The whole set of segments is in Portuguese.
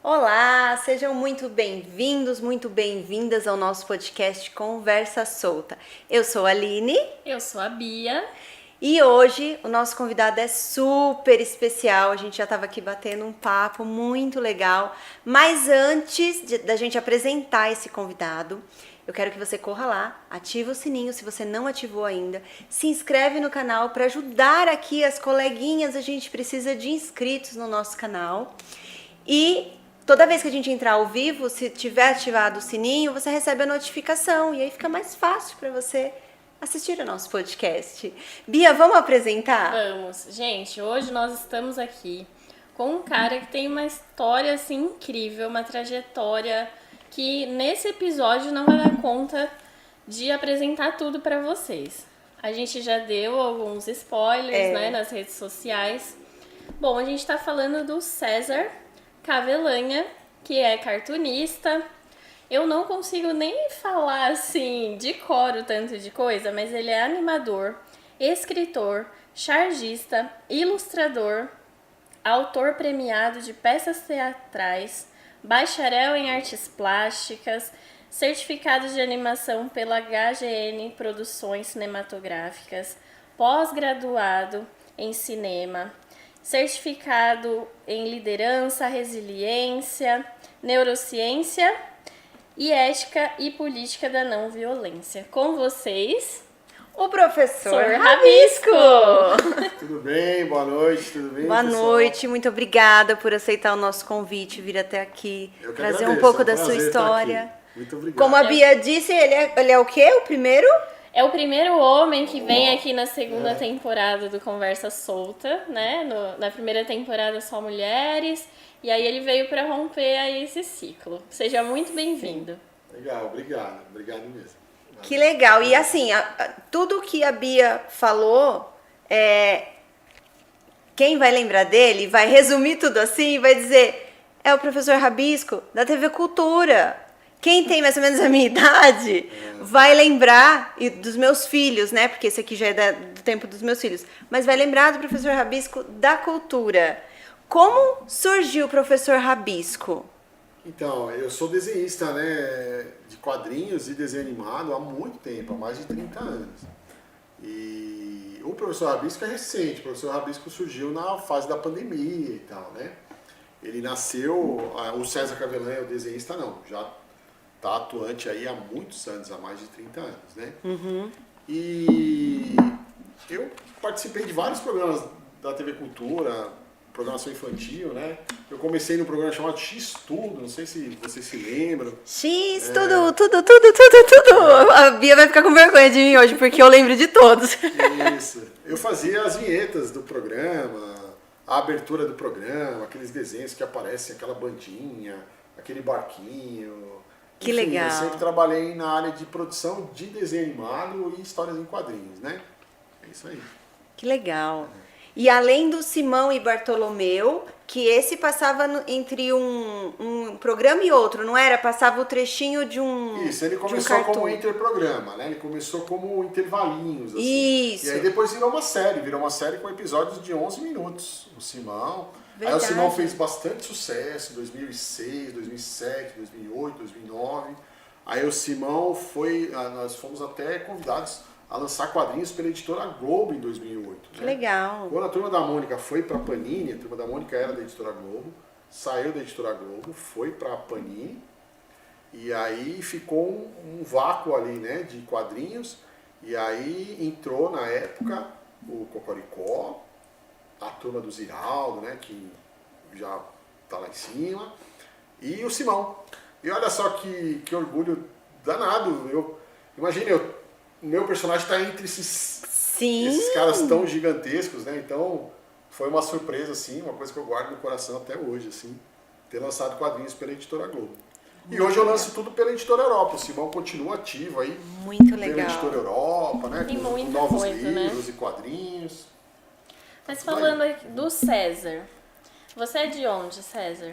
Olá, sejam muito bem-vindos, muito bem-vindas ao nosso podcast Conversa Solta. Eu sou a Aline. Eu sou a Bia. E hoje o nosso convidado é super especial, a gente já estava aqui batendo um papo muito legal, mas antes da gente apresentar esse convidado, eu quero que você corra lá, ativa o sininho se você não ativou ainda, se inscreve no canal para ajudar aqui as coleguinhas, a gente precisa de inscritos no nosso canal. E toda vez que a gente entrar ao vivo, se tiver ativado o sininho, você recebe a notificação e aí fica mais fácil para você assistir ao nosso podcast. Bia, vamos apresentar? Vamos. Gente, hoje nós estamos aqui com um cara que tem uma história assim incrível, uma trajetória que nesse episódio não vai dar conta de apresentar tudo para vocês. A gente já deu alguns spoilers, né, nas redes sociais. Bom, a gente tá falando do César Cavelanha, que é cartunista. Eu não consigo nem falar assim de cor o tanto de coisa, mas ele é animador, escritor, chargista, ilustrador, autor premiado de peças teatrais, bacharel em artes plásticas, certificado de animação pela HGN Produções Cinematográficas, pós-graduado em cinema, certificado em liderança, resiliência, neurociência e ética e política da não violência. Com vocês, o professor Rabisco! Tudo bem? Boa noite, tudo bem, Boa pessoal? noite, muito obrigada por aceitar o nosso convite, vir até aqui, Eu que trazer agradeço, um pouco é um da sua prazer estar história. aqui. Muito obrigado. Como a Bia disse, ele é o quê? O primeiro? É o primeiro homem que vem aqui na segunda temporada do Conversa Solta, né? Na primeira temporada só mulheres, e aí ele veio para romper aí esse ciclo. Seja muito bem-vindo. Legal, obrigado. Obrigado mesmo. Que legal. E assim, tudo que a Bia falou, quem vai lembrar dele vai resumir tudo assim e vai dizer, é o professor Rabisco da TV Cultura. Quem tem mais ou menos a minha idade vai lembrar, e dos meus filhos, né? Porque esse aqui já é do tempo dos meus filhos. Mas vai lembrar do professor Rabisco da Cultura. Como surgiu o professor Rabisco? Então, eu sou desenhista, né, de quadrinhos e desenho animado há muito tempo, há mais de 30 anos. E o professor Rabisco é recente, o professor Rabisco surgiu na fase da pandemia e tal, né? Ele nasceu, o César Cavelanha, o desenhista, não, já está atuante aí há muitos anos, há mais de 30 anos, né? Uhum. E eu participei de vários programas da TV Cultura, programação infantil, né? Eu comecei no programa chamado X Tudo, não sei se vocês se lembram. X, tudo. A Bia vai ficar com vergonha de mim hoje, porque eu lembro de todos. Isso. Eu fazia as vinhetas do programa, a abertura do programa, aqueles desenhos que aparecem, aquela bandinha, aquele barquinho. Que Enfim, legal. Eu sempre trabalhei na área de produção de desenho animado e histórias em quadrinhos, né? É isso aí. Que legal. E além do Simão e Bartolomeu, que esse passava entre um programa e outro, não era? Passava o trechinho de um Isso, ele começou como interprograma, né? Ele começou como intervalinhos, assim. Isso. E aí depois virou uma série com episódios de 11 minutos, o Simão. Verdade. Aí o Simão fez bastante sucesso em 2006, 2007, 2008, 2009. Aí o Simão nós fomos até convidados a lançar quadrinhos pela editora Globo em 2008. Que legal. Quando a Turma da Mônica foi para a Panini, a Turma da Mônica era da editora Globo, saiu da editora Globo, foi para a Panini, e aí ficou um vácuo ali, né, de quadrinhos, e aí entrou na época o Cocoricó, a Turma do Ziraldo, né, que já está lá em cima, e o Simão. E olha só que orgulho danado. Imagina, meu personagem está entre esses caras tão gigantescos, né? Então foi uma surpresa, assim, uma coisa que eu guardo no coração até hoje, assim, ter lançado quadrinhos pela editora Globo. E hoje eu lanço tudo pela editora Europa. O Simão continua ativo aí. Muito legal. Pela editora Europa, né? Tem Com muita novos coisa, livros né? e quadrinhos. Mas falando aqui do César, você é de onde, César?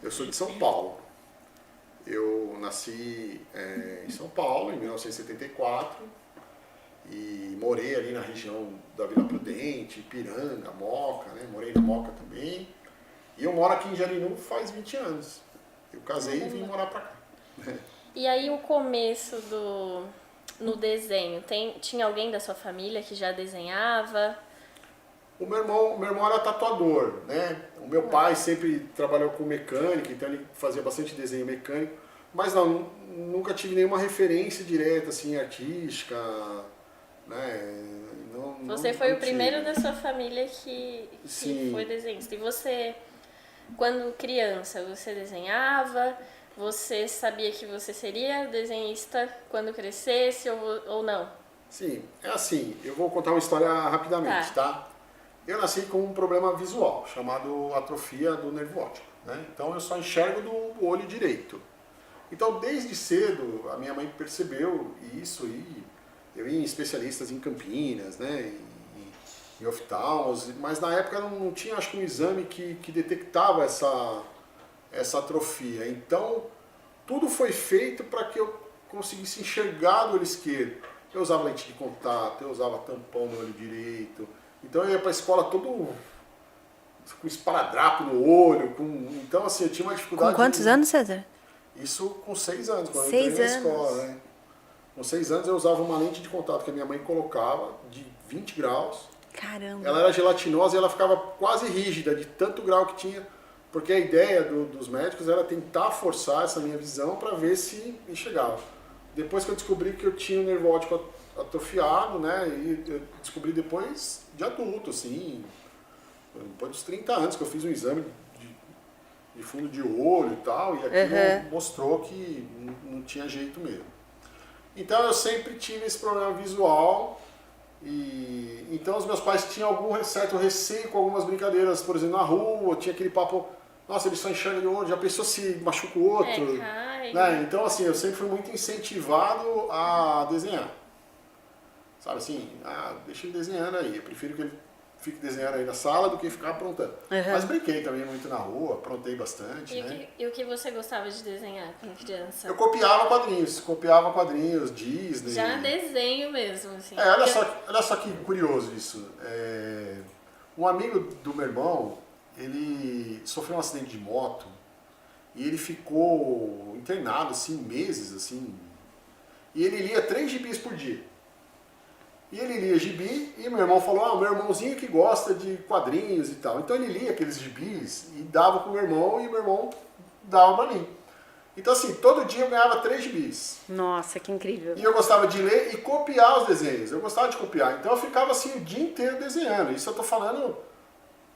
Eu sou de São Paulo. Eu nasci em São Paulo em 1974 e morei ali na região da Vila Prudente, Ipiranga, Moca, né? Morei na Moca também. E eu moro aqui em Jarinu faz 20 anos. Eu casei e vim morar pra cá. E aí o começo no desenho, tinha alguém da sua família que já desenhava? O meu irmão era tatuador, né? O meu pai sempre trabalhou com mecânica, então ele fazia bastante desenho mecânico. Mas não, nunca tive nenhuma referência direta, assim, artística, né? Você foi o primeiro da sua família que Sim. foi desenhista. E você, quando criança, você desenhava? Você sabia que você seria desenhista quando crescesse ou não? Sim, é assim, eu vou contar uma história rapidamente, tá? Eu nasci com um problema visual, chamado atrofia do nervo óptico, né? Então eu só enxergo do olho direito. Então desde cedo a minha mãe percebeu isso e eu ia em especialistas em Campinas, né? Em oftalmos, mas na época não tinha, acho que um exame que detectava essa atrofia. Então tudo foi feito para que eu conseguisse enxergar do olho esquerdo. Eu usava lente de contato, eu usava tampão no olho direito. Então eu ia para a escola todo com esparadrapo no olho. Então assim, eu tinha uma dificuldade. Com quantos anos, César? Isso com 6 anos, quando eu 6 entrei na anos. escola, né? Com 6 anos eu usava uma lente de contato que a minha mãe colocava, de 20 graus. Caramba. Ela era gelatinosa e ela ficava quase rígida, de tanto grau que tinha. Porque a ideia dos médicos era tentar forçar essa minha visão para ver se enxergava. Depois que eu descobri que eu tinha o nervo óptico atrofiado, né? E eu descobri depois de adulto, assim, depois dos 30 anos que eu fiz um exame de fundo de olho e tal, e aquilo mostrou que não tinha jeito mesmo. Então eu sempre tive esse problema visual, e então os meus pais tinham algum certo receio com algumas brincadeiras, por exemplo, na rua, tinha aquele papo, nossa, ele só enxerga de um olho, já pensou se machuca o outro? Né? Então assim, eu sempre fui muito incentivado a desenhar. Sabe assim, deixa ele desenhando aí, eu prefiro que ele fique desenhando aí na sala do que ficar aprontando. Mas brinquei também muito na rua, aprontei bastante, né? E o que você gostava de desenhar quando criança? Eu copiava quadrinhos, Disney. Já desenho mesmo, assim. Olha só que curioso isso. Um amigo do meu irmão, ele sofreu um acidente de moto e ele ficou internado, assim, meses, assim. E ele lia 3 gibis por dia. E ele lia gibi e meu irmão falou, meu irmãozinho que gosta de quadrinhos e tal. Então ele lia aqueles gibis e dava pro meu irmão e meu irmão dava pra mim. Então assim, todo dia eu ganhava 3 gibis. Nossa, que incrível. E eu gostava de ler e copiar os desenhos. Eu gostava de copiar. Então eu ficava assim o dia inteiro desenhando. Isso eu tô falando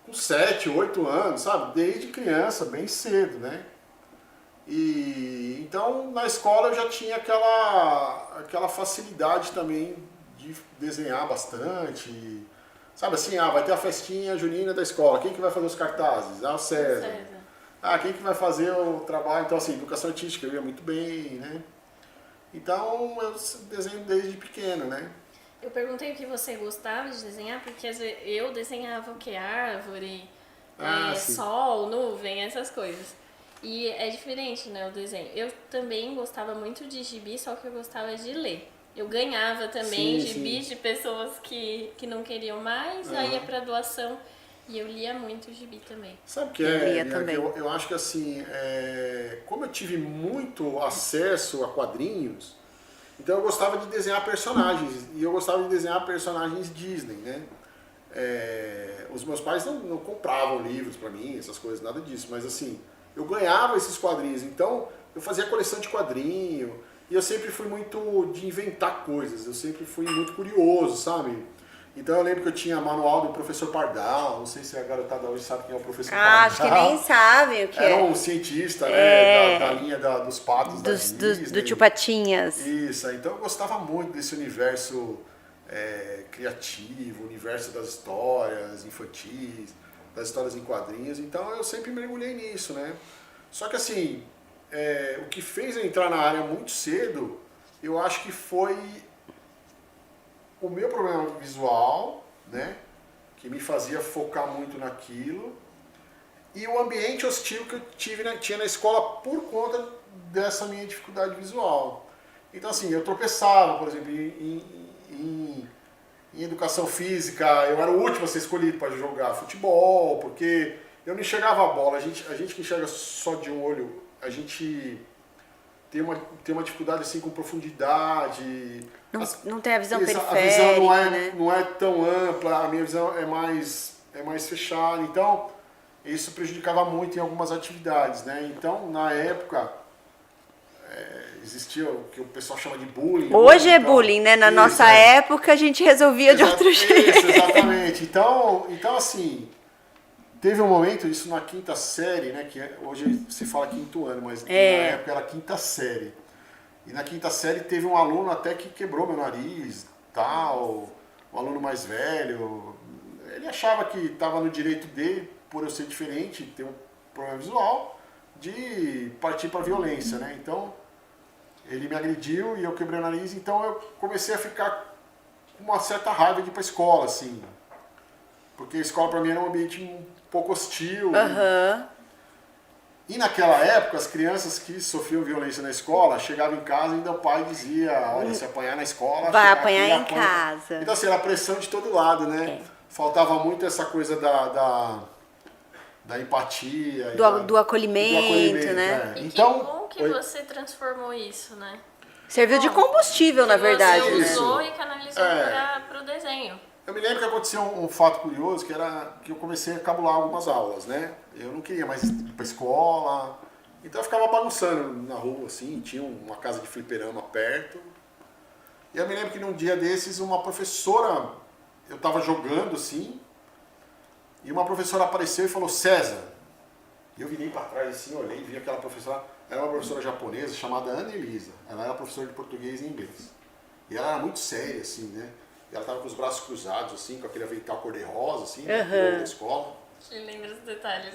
com 7, 8 anos, sabe? Desde criança, bem cedo, né? E então na escola eu já tinha aquela facilidade também de desenhar bastante. Sabe assim, vai ter a festinha junina da escola. Quem que vai fazer os cartazes? O César. Quem que vai fazer o trabalho? Então assim, educação artística eu ia muito bem, né? Então eu desenho desde pequeno, né? Eu perguntei o que você gostava de desenhar, porque eu desenhava o que? Árvore, sol, nuvem, essas coisas. E é diferente, né, o desenho. Eu também gostava muito de gibi, só que eu gostava de ler. Eu ganhava também gibis de pessoas que não queriam mais, aí ia pra doação. E eu lia muito gibi também. Sabe o que é? Eu acho que assim, como eu tive muito acesso a quadrinhos, então eu gostava de desenhar personagens. E eu gostava de desenhar personagens Disney, né? Os meus pais não compravam livros pra mim, essas coisas, nada disso. Mas assim, eu ganhava esses quadrinhos. Então eu fazia coleção de quadrinho. E eu sempre fui muito de inventar coisas. Eu sempre fui muito curioso, sabe? Então eu lembro que eu tinha manual do professor Pardal, não sei se a garotada hoje sabe quem é o professor Pardal. Acho que nem sabem o que Era um cientista, né, da linha dos patos da Disney. Do Tio Patinhas. Isso, então eu gostava muito desse universo criativo, universo das histórias infantis, das histórias em quadrinhos, então eu sempre mergulhei nisso, né? Só que assim, o que fez eu entrar na área muito cedo, eu acho que foi o meu problema visual, né, que me fazia focar muito naquilo, e o ambiente hostil que eu tinha na escola por conta dessa minha dificuldade visual. Então assim, eu tropeçava, por exemplo, em educação física, eu era o último a ser escolhido para jogar futebol, porque Eu não enxergava a bola. A gente que enxerga só de um olho, a gente tem uma dificuldade assim com profundidade. Não tem a visão A periférica, visão né? não é tão ampla, a minha visão é mais fechada. Então, isso prejudicava muito em algumas atividades, né? Então, na época, existia o que o pessoal chama de bullying. Hoje é então, bullying, né? Na isso, nossa época a gente resolvia de outro jeito. Isso, exatamente. Então, assim, teve um momento, isso na quinta série, né? Que hoje se fala quinto ano, mas na época era quinta série. E na quinta série teve um aluno até que quebrou meu nariz, tal, um aluno mais velho. Ele achava que estava no direito dele, por eu ser diferente, ter um problema visual, de partir para violência, né? Então, ele me agrediu e eu quebrei o nariz, então eu comecei a ficar com uma certa raiva de ir para a escola, assim. Porque a escola para mim era um ambiente um pouco hostil. E naquela época, as crianças que sofriam violência na escola, chegavam em casa e ainda o pai dizia, olha, se apanhar na escola... Vai chegar apanhar aqui, em apanha. casa. Então, assim, era pressão de todo lado, né? Faltava muito essa coisa da empatia. Do acolhimento, né? É. E Então, que bom que você transformou isso, né? Serviu de combustível, na verdade, Você né? usou e canalizou para o desenho. eu me lembro que aconteceu um fato curioso, que era que eu comecei a cabular algumas aulas, né? Eu não queria mais ir pra escola, então eu ficava bagunçando na rua, assim, tinha uma casa de fliperama perto. E eu me lembro que num dia desses, uma professora, eu tava jogando, assim, e uma professora apareceu e falou, César. E eu virei para trás, assim, olhei e vi aquela professora, era uma professora japonesa chamada Ana Elisa. Ela era professora de português e inglês. E ela era muito séria, assim, né? E ela tava com os braços cruzados, assim, com aquele avental cor-de-rosa, assim, no logo da escola. Eu lembro os detalhes.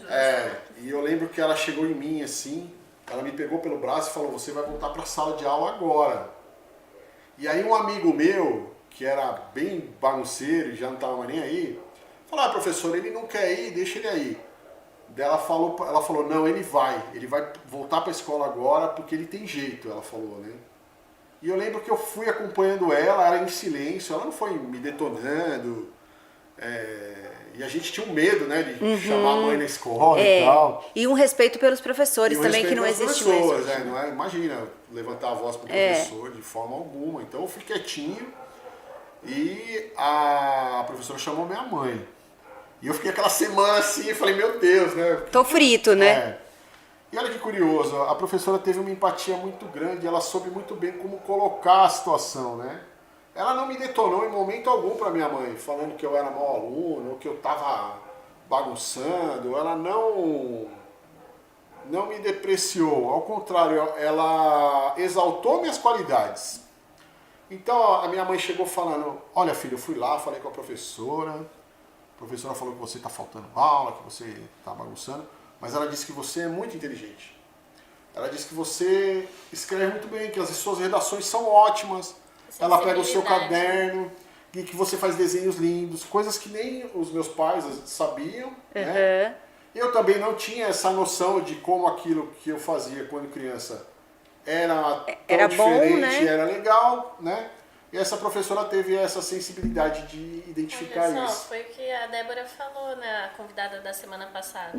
E eu lembro que ela chegou em mim, assim, ela me pegou pelo braço e falou, você vai voltar para a sala de aula agora. E aí um amigo meu, que era bem bagunceiro e já não estava mais nem aí, falou, professor, ele não quer ir, deixa ele aí. Daí ela falou, não, ele vai voltar para a escola agora porque ele tem jeito, ela falou, né? E eu lembro que eu fui acompanhando ela, era em silêncio, ela não foi me detonando, e a gente tinha um medo, né, de chamar a mãe na escola e tal. E um respeito pelos professores também, que não existe mais hoje. Não é? Imagina, levantar a voz para o professor de forma alguma. Então eu fui quietinho e a professora chamou minha mãe. E eu fiquei aquela semana assim, falei, meu Deus, né? Tô frito, né? E olha que curioso, a professora teve uma empatia muito grande, ela soube muito bem como colocar a situação, né? Ela não me detonou em momento algum para minha mãe, falando que eu era mau aluno, ou que eu estava bagunçando. Ela não me depreciou, ao contrário, ela exaltou minhas qualidades. Então a minha mãe chegou falando, olha filho, eu fui lá, falei com a professora falou que você está faltando aula, que você está bagunçando, mas ela disse que você é muito inteligente. Ela disse que você escreve muito bem, que as suas redações são ótimas. Ela pega o seu caderno e que você faz desenhos lindos, coisas que nem os meus pais sabiam, né? Eu também não tinha essa noção de como aquilo que eu fazia quando criança era tão diferente, bom, né? Era legal, né? E essa professora teve essa sensibilidade de identificar isso. Foi o que a Débora falou, né, a convidada da semana passada.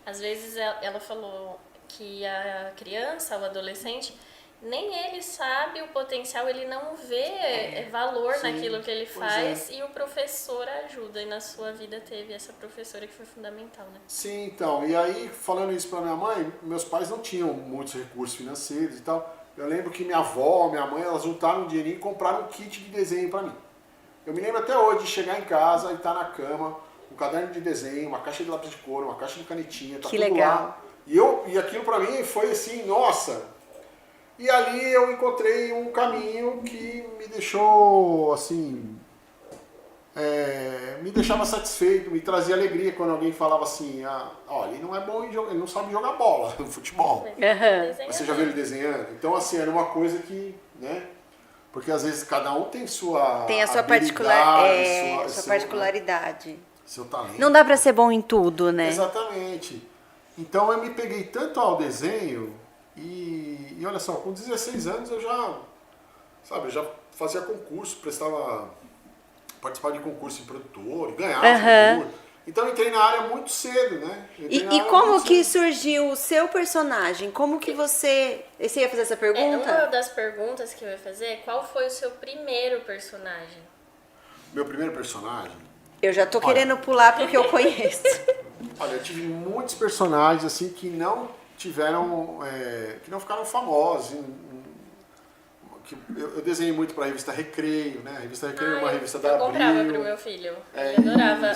Às vezes ela falou que a criança, o adolescente, nem ele sabe o potencial, ele não vê valor naquilo que ele faz e o professor ajuda. E na sua vida teve essa professora que foi fundamental, né? Sim, então. E aí, falando isso para minha mãe, meus pais não tinham muitos recursos financeiros e tal. Eu lembro que minha avó, minha mãe, elas juntaram um dinheirinho e compraram um kit de desenho para mim. Eu me lembro até hoje de chegar em casa e estar na cama, um caderno de desenho, uma caixa de lápis de cor, uma caixa de canetinha, tá que tudo legal. Lá. E aquilo para mim foi assim, nossa. E ali eu encontrei um caminho que me deixou, assim, me deixava satisfeito, me trazia alegria quando alguém falava assim, olha, ele não é bom em jogar, ele não sabe jogar bola no futebol. Você já viu ele desenhando? Então, assim, era uma coisa que, né? Porque às vezes cada um tem sua particularidade. Né? Seu talento. Não dá pra ser bom em tudo, né? Exatamente. Então eu me peguei tanto ao desenho e olha só, com 16 anos eu já fazia concurso, participava de concurso em produtor, ganhava concurso. Então eu entrei na área muito cedo, né? E como que surgiu o seu personagem? Como que você... Você ia fazer essa pergunta? Uma das perguntas que eu ia fazer é qual foi o seu primeiro personagem? Meu primeiro personagem? Eu já tô querendo pular porque eu conheço. Olha, eu tive muitos personagens assim que não tiveram, que não ficaram famosos. Eu desenhei muito para a revista Recreio, né? A revista Recreio é uma revista da Abril. Eu comprava pro meu filho. Ele adorava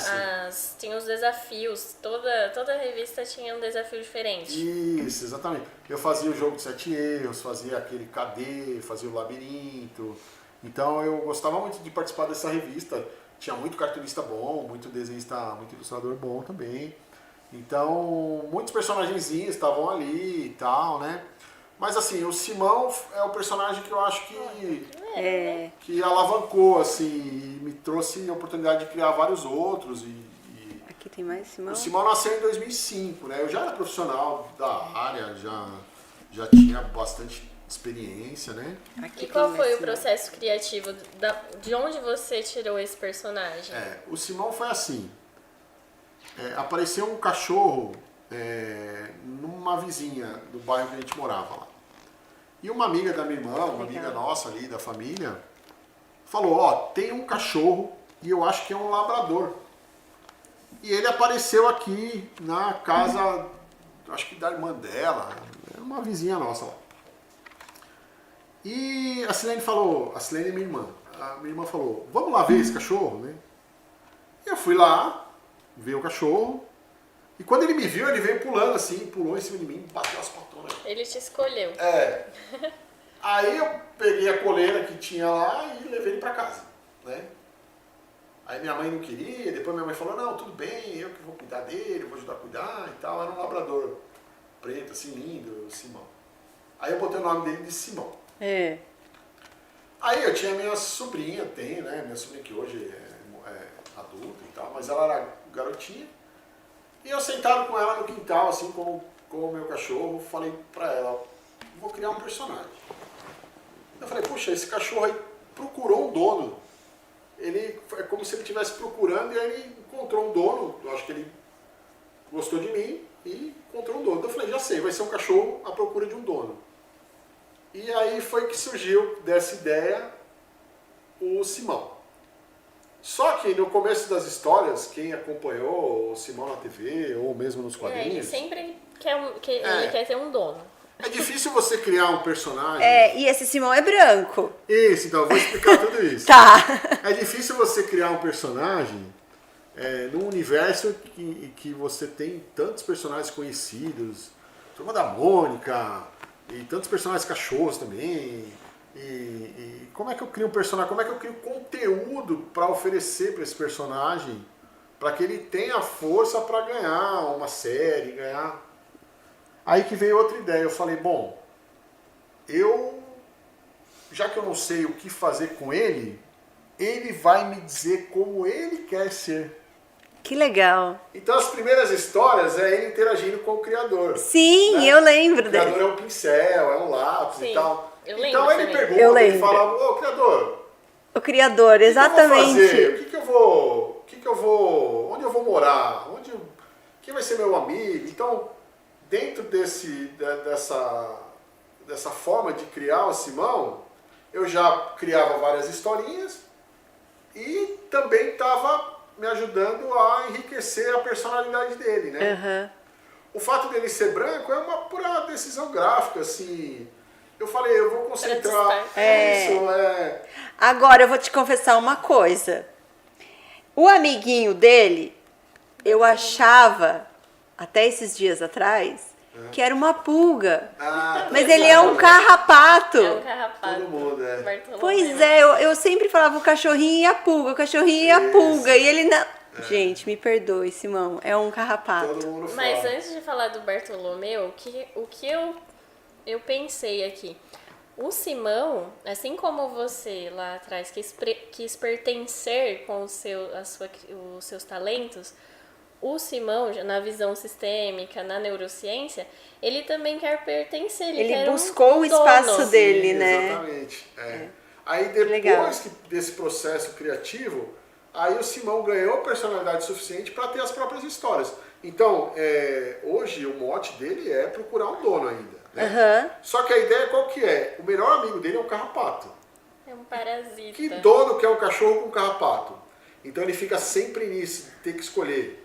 tinha os desafios. Toda revista tinha um desafio diferente. Isso, exatamente. Eu fazia o jogo de 7 erros, fazia aquele KD, fazia o labirinto. Então eu gostava muito de participar dessa revista. Tinha muito cartunista bom, muito desenhista, muito ilustrador bom também. Então, muitos personagenzinhos estavam ali e tal, né? Mas assim, o Simão é o personagem que eu acho que alavancou, assim, e me trouxe a oportunidade de criar vários outros. Aqui tem mais Simão? O Simão nasceu em 2005, né? Eu já era profissional da área, já tinha bastante experiência, né? E qual foi o processo criativo? De onde você tirou esse personagem? O Simão foi assim. Apareceu um cachorro numa vizinha do bairro que a gente morava lá. E uma amiga da minha irmã, uma amiga nossa ali da família, falou, tem um cachorro e eu acho que é um labrador. E ele apareceu aqui na casa, acho que da irmã dela, uma vizinha nossa lá. E a Silene é minha irmã, a minha irmã falou, vamos lá ver esse cachorro, né? E eu fui lá, ver o cachorro, e quando ele me viu, ele veio pulando assim, pulou em cima de mim, bateu as patonas. Ele te escolheu. Aí eu peguei a coleira que tinha lá e levei ele pra casa, né? Aí minha mãe não queria, depois minha mãe falou, não, tudo bem, eu que vou cuidar dele, vou ajudar a cuidar e tal. Era um labrador preto, assim, lindo, Simão. Aí eu botei o nome dele de Simão. Aí eu tinha minha sobrinha, né? Minha sobrinha que hoje é adulta e tal, mas ela era garotinha. E eu sentado com ela no quintal, assim, com o meu cachorro, falei pra ela, vou criar um personagem. Eu falei, puxa, esse cachorro aí procurou um dono. Ele é como se ele estivesse procurando e aí ele encontrou um dono. Eu acho que ele gostou de mim e encontrou um dono. Então eu falei, já sei, vai ser um cachorro à procura de um dono. E aí foi que surgiu dessa ideia o Simão. Só que no começo das histórias, quem acompanhou o Simão na TV ou mesmo nos quadrinhos... Ele sempre quer ter um dono. É difícil você criar um personagem... E esse Simão é branco. Isso, então eu vou explicar tudo isso. Tá. É difícil você criar um personagem num universo que você tem tantos personagens conhecidos, Turma da Mônica, e tantos personagens cachorros também. E como é que eu crio um personagem? Como é que eu crio conteúdo para oferecer para esse personagem para que ele tenha força para ganhar uma série, ganhar... Aí que veio outra ideia, eu falei, bom, já que eu não sei o que fazer com ele vai me dizer como ele quer ser. Que legal. Então as primeiras histórias é ele interagindo com o criador. Sim, né? eu lembro O dele. criador é um pincel, é um lápis Sim, e tal. eu lembro Então ele também. pergunta, ele fala, ô criador, O criador, exatamente. o que eu vou fazer? Onde eu vou morar? Quem vai ser meu amigo? Então, dentro dessa forma de criar o Simão, eu já criava várias historinhas e também estava me ajudando a enriquecer a personalidade dele, né? O fato dele ser branco é uma pura decisão gráfica, assim. Eu falei, eu vou concentrar isso, Agora eu vou te confessar uma coisa. O amiguinho dele, eu achava, até esses dias atrás, que era uma pulga. Mas ele é um carrapato. É um carrapato. Todo mundo, Bartolomeu. Pois é, eu sempre falava o cachorrinho e a pulga, o cachorrinho e a pulga. E ele não... Gente, me perdoe, Simão, é um carrapato. Todo mundo fala. Mas antes de falar do Bartolomeu, o que eu pensei aqui. O Simão, assim como você lá atrás quis pertencer com os seus talentos, o Simão, na visão sistêmica, na neurociência, ele também quer pertencer. Ele quer buscou o espaço dono. dele, Sim, né? Exatamente. Aí depois desse processo criativo, Aí o Simão ganhou personalidade suficiente para ter as próprias histórias. Então, hoje o mote dele é procurar um dono ainda. Né? Só que a ideia qual que é? O melhor amigo dele é um carrapato. É um parasita. Que dono que é um cachorro com carrapato? Então ele fica sempre nisso, ter que escolher.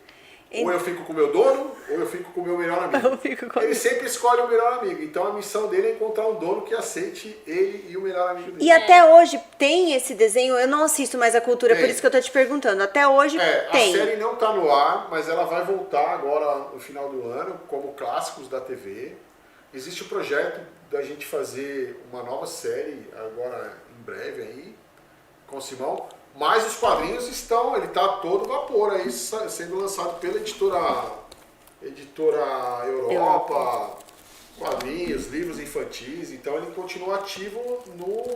Ou eu fico com o meu dono, ou eu fico com o meu melhor amigo. Ele sempre escolhe o melhor amigo. Então a missão dele é encontrar um dono que aceite ele e o melhor amigo dele. E até hoje tem esse desenho, eu não assisto mais a Cultura, por isso que eu tô te perguntando. Até hoje tem. A série não tá no ar, mas ela vai voltar agora no final do ano, como clássicos da TV. Existe o projeto da gente fazer uma nova série agora em breve aí, com o Simão. Mas os quadrinhos ele está todo vapor aí, sendo lançado pela editora Europa, quadrinhos, livros infantis, então ele continua ativo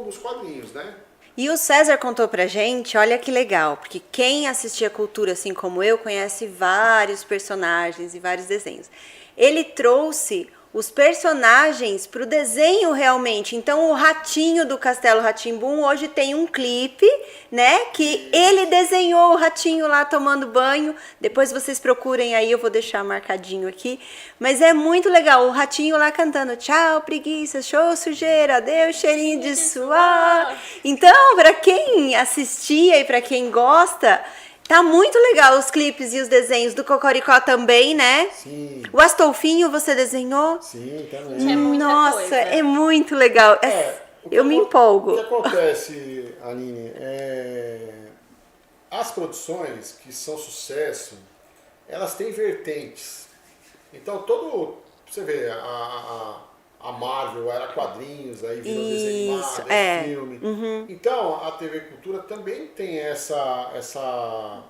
nos quadrinhos, né? E o César contou pra gente, olha que legal, porque quem assistia Cultura assim como eu, conhece vários personagens e vários desenhos. Ele trouxe os personagens para o desenho realmente. Então, o ratinho do Castelo Rá-Tim-Bum hoje tem um clipe, né? Que ele desenhou o ratinho lá tomando banho. Depois vocês procurem aí, eu vou deixar marcadinho aqui. Mas é muito legal, o ratinho lá cantando tchau, preguiça, show, sujeira, adeus, cheirinho de suor. Então, para quem assistia e para quem gosta... Tá muito legal os clipes e os desenhos do Cocoricó também, né? Sim. O Astolfinho você desenhou? Sim, também. É muita Nossa, coisa. É muito legal. Eu me empolgo. O que acontece, Aline, as produções que são sucesso, elas têm vertentes. Então, você vê, a Marvel era quadrinhos, aí virou desenho animado, filme. Então, a TV Cultura também tem essa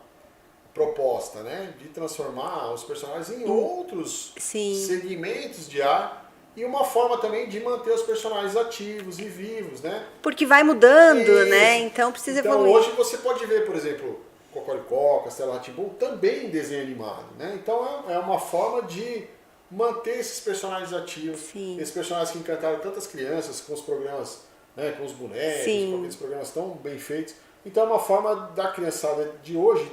proposta, né? De transformar os personagens em outros segmentos de ar e uma forma também de manter os personagens ativos e vivos, né? Porque vai mudando, né? Então precisa evoluir. Então, hoje você pode ver, por exemplo, Cocoricó, Castelo Rá-Tim-Bum, também em desenho animado, né? Então, é uma forma de manter esses personagens ativos, esses personagens que encantaram tantas crianças com os programas, né, com os bonecos, com aqueles programas tão bem feitos. Então é uma forma da criançada de hoje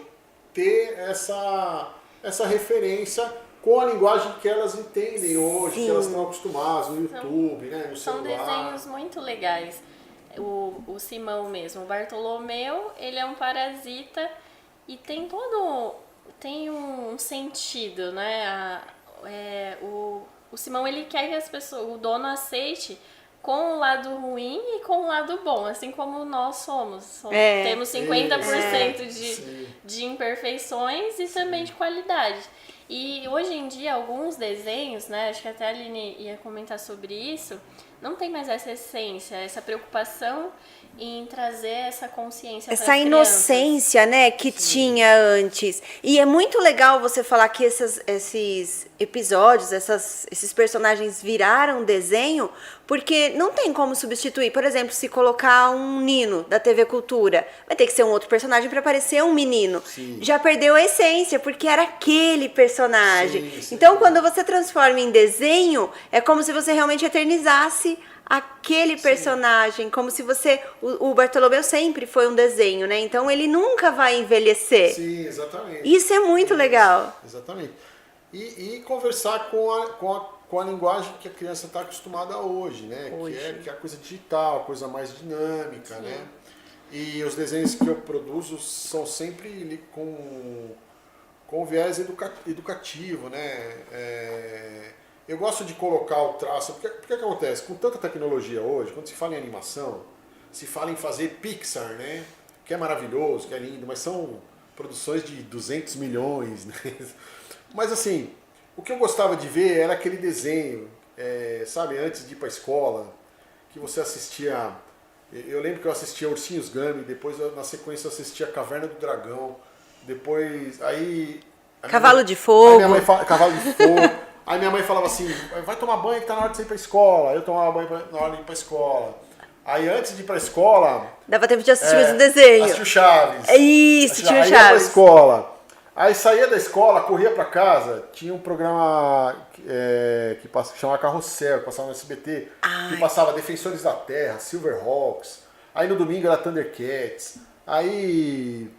ter essa referência com a linguagem que elas entendem hoje, que elas estão acostumadas no YouTube, né, no celular. São desenhos muito legais. O Simão mesmo, o Bartolomeu, ele é um parasita e tem um sentido, né? O Simão, ele quer que as pessoas, o dono aceite com o lado ruim e com o lado bom, assim como nós somos. Temos 50% de imperfeições e também de qualidade. E hoje em dia, alguns desenhos, né, acho que até a Aline ia comentar sobre isso, não tem mais essa essência, essa preocupação em trazer essa consciência para as essa inocência, né, que tinha antes. E é muito legal você falar que esses episódios, esses personagens viraram desenho, porque não tem como substituir. Por exemplo, se colocar um Nino da TV Cultura, vai ter que ser um outro personagem para parecer um menino. Já perdeu a essência, porque era aquele personagem. Então, quando você transforma em desenho, é como se você realmente eternizasse aquele personagem, como se o Bartolomeu sempre foi um desenho, né? Então ele nunca vai envelhecer. Sim, exatamente. Isso é muito legal. Exatamente. E conversar com a linguagem que a criança está acostumada hoje, né? Que é a coisa digital, a coisa mais dinâmica, né? E os desenhos que eu produzo são sempre com viés educativo, né? Eu gosto de colocar o traço, porque o que acontece? Com tanta tecnologia hoje, quando se fala em animação, se fala em fazer Pixar, né? Que é maravilhoso, que é lindo, mas são produções de 200 milhões, né? Mas assim, o que eu gostava de ver era aquele desenho, sabe, antes de ir para a escola, que você assistia... Eu lembro que eu assistia Ursinhos Gummy, depois na sequência eu assistia Caverna do Dragão, depois... Cavalo de Fogo. Cavalo de Fogo. Aí minha mãe falava assim, vai tomar banho que tá na hora de você ir pra escola. Aí eu tomava banho na hora de ir pra escola. Aí antes de ir pra escola... Dava tempo de assistir mais um desenho. Assistir o Chaves. Isso, tinha o Chaves. Aí ia pra escola. Aí saía da escola, corria pra casa, tinha um programa que chamava Carrossel, que passava no SBT, que passava Defensores da Terra, Silverhawks. Aí no domingo era Thundercats. Aí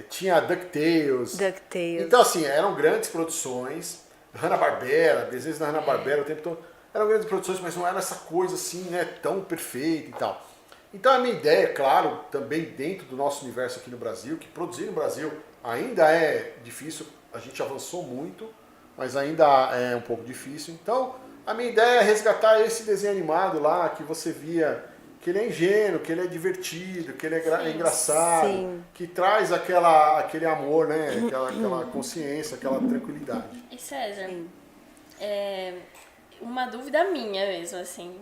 tinha DuckTales. DuckTales. Então, assim, eram grandes produções. Hanna-Barbera, desenhos da Hanna-Barbera o tempo todo. Eram grandes produções, mas não era essa coisa assim, né, tão perfeita e tal. Então a minha ideia, claro, também dentro do nosso universo aqui no Brasil, que produzir no Brasil ainda é difícil, a gente avançou muito, mas ainda é um pouco difícil. Então a minha ideia é resgatar esse desenho animado lá, que você via que ele é ingênuo, que ele é divertido, que ele é engraçado, Sim. que traz aquele amor, né, aquela consciência, aquela tranquilidade. E César, uma dúvida minha mesmo, assim,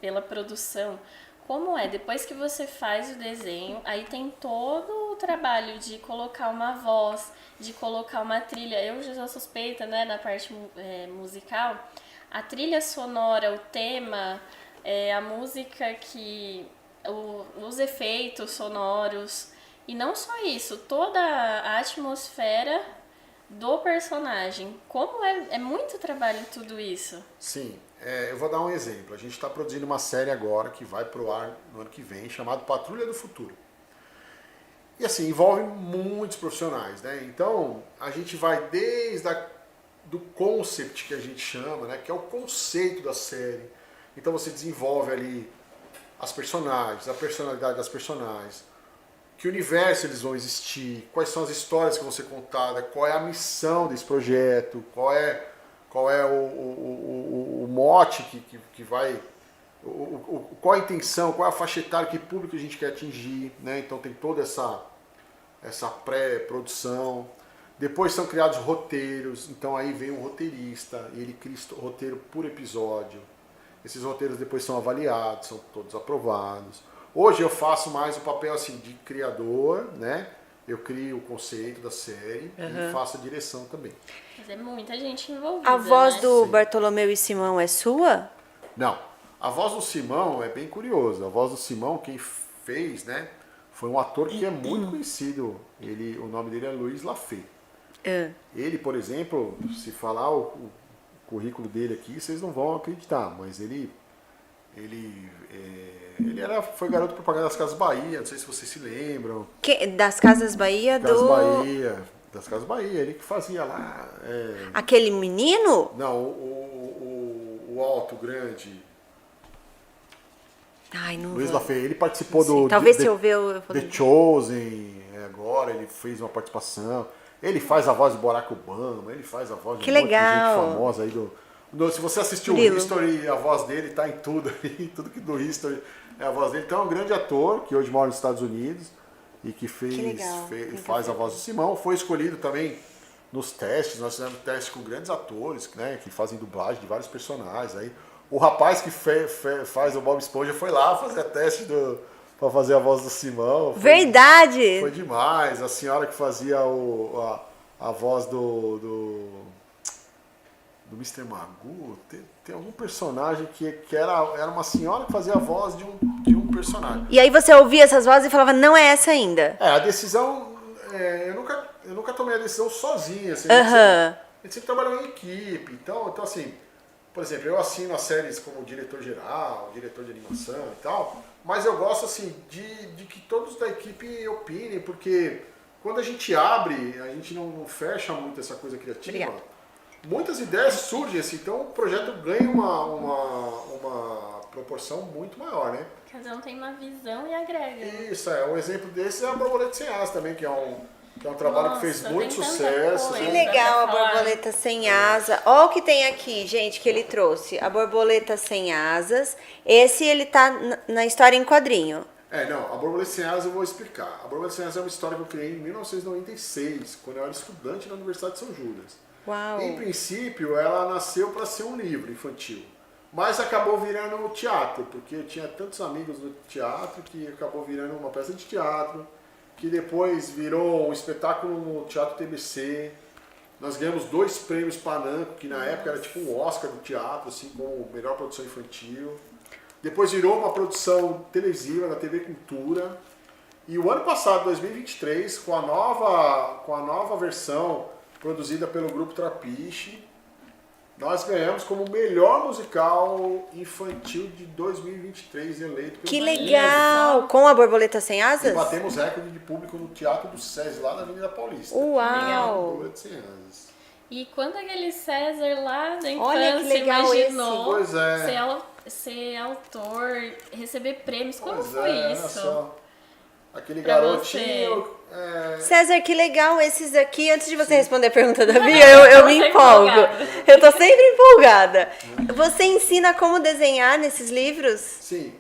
pela produção. Como é? Depois que você faz o desenho, aí tem todo o trabalho de colocar uma voz, de colocar uma trilha. Eu já sou suspeita, né, na parte musical. A trilha sonora, o tema, a música os efeitos sonoros. E não só isso, toda a atmosfera do personagem. Como é muito trabalho tudo isso. Sim, eu vou dar um exemplo. A gente está produzindo uma série agora que vai pro ar no ano que vem, chamado Patrulha do Futuro. E assim, envolve muitos profissionais, né? Então, a gente vai desde do concept que a gente chama, né? Que é o conceito da série. Então você desenvolve ali as personagens, a personalidade das personagens, que universo eles vão existir, quais são as histórias que vão ser contadas, qual é a missão desse projeto, qual é o mote que vai, qual a intenção, qual é a faixa etária, que público a gente quer atingir, né? Então tem toda essa pré-produção. Depois são criados roteiros, então aí vem um roteirista, e ele cria roteiro por episódio. Esses roteiros depois são avaliados, são todos aprovados. Hoje eu faço mais o papel assim de criador, né? Eu crio o conceito da série e faço a direção também. Mas é muita gente envolvida, A voz né? do Sim. Bartolomeu e Simão é sua? Não, a voz do Simão é bem curiosa. A voz do Simão, quem fez, né? Foi um ator que é muito conhecido. O nome dele é Luiz Lafay. Ele, por exemplo, se falar o currículo dele aqui, vocês não vão acreditar, mas ele foi garoto propaganda das Casas Bahia, não sei se vocês se lembram. Das Casas Bahia Das Casas Bahia, ele que fazia lá. Aquele menino? Não, o alto, grande. Ai, não Luiz vou. Lafay, ele participou Sim, do talvez se eu ver, eu vou The lembrar. Chosen, agora ele fez uma participação. Ele faz a voz de Barack Obama, ele faz a voz de Que um monte de legal. gente famosa aí se você assistiu o Grilo. History, a voz dele tá em tudo aí, tudo que do History é a voz dele. Então é um grande ator que hoje mora nos Estados Unidos e que legal. faz a voz do Simão. Foi escolhido também nos testes, nós fizemos testes com grandes atores, né, que fazem dublagem de vários personagens. Aí, o rapaz que faz o Bob Esponja foi lá fazer teste para fazer a voz do Simão. Verdade! Foi demais. A senhora que fazia a voz do Mr. Magoo, tem algum personagem que era uma senhora que fazia a voz de um personagem. E aí você ouvia essas vozes e falava, não é essa ainda. A decisão, eu nunca tomei a decisão sozinho. Assim, Aham. a gente sempre trabalhou em equipe. Então, assim, por exemplo, eu assino as séries como diretor-geral, diretor de animação e tal, mas eu gosto assim de que todos da equipe opinem, porque quando a gente abre, a gente não fecha muito essa coisa criativa. Obrigada. Muitas ideias surgem assim, então o projeto ganha uma proporção muito maior, né? Cada um tem uma visão e agrega. Isso, um exemplo desse é a Borboleta Sem Asa também, que é um trabalho que fez Nossa, muito tem tanta sucesso. coisa. Que né? legal a Dá pra falar. borboleta sem asa. Olha o que tem aqui, gente, que ele trouxe. A borboleta sem asas. Esse ele tá na história em quadrinho. Não, a Borboleta Sem Asas eu vou explicar. A Borboleta Sem Asas é uma história que eu criei em 1996, quando eu era estudante na Universidade de São Judas. Uau. Em princípio, ela nasceu para ser um livro infantil, mas acabou virando teatro, porque eu tinha tantos amigos no teatro que acabou virando uma peça de teatro, que depois virou um espetáculo no Teatro TBC. Nós ganhamos 2 prêmios Panamco, que na época era tipo um Oscar do teatro, assim, como melhor produção infantil. Depois virou uma produção televisiva na TV Cultura. E o ano passado, 2023, com a nova versão produzida pelo Grupo Trapiche, Nós ganhamos como melhor musical infantil de 2023, eleito pelo Que Brasil. legal! Com a Borboleta Sem E Asas? batemos recorde de público no Teatro do SESI, lá na Avenida Paulista. Uau! Borboleta Sem Asas. E quando aquele César lá da infância Olha que legal imaginou Pois é. ser autor, receber prêmios, como Pois foi é, olha isso? só. Aquele Pra garotinho... César, que legal esses aqui. Antes de você responder a pergunta da Bia, eu me Tô empolgo. empolgada. Eu tô sempre empolgada. Você ensina como desenhar nesses livros? Sim.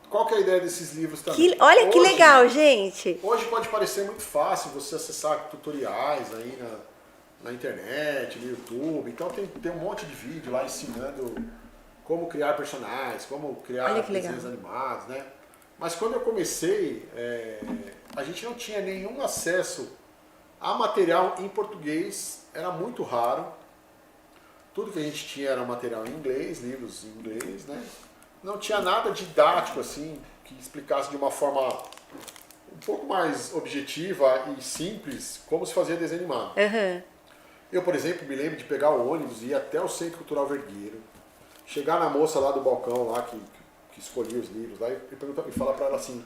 Qual que é a ideia desses livros também? Olha que Hoje- legal, gente. Hoje pode parecer muito fácil você acessar tutoriais aí na internet, no YouTube. Então tem um monte de vídeo lá ensinando como criar personagens, como criar Olha que legal. desenhos animados, né? Mas quando eu comecei, a gente não tinha nenhum acesso a material em português, era muito raro. Tudo que a gente tinha era material em inglês, livros em inglês, né? Não tinha nada didático assim que explicasse de uma forma um pouco mais objetiva e simples como se fazia desenho animado. Aham. Eu, por exemplo, me lembro de pegar o ônibus e ir até o Centro Cultural Vergueiro, chegar na moça lá do balcão lá que escolhia os livros lá e falar para ela assim: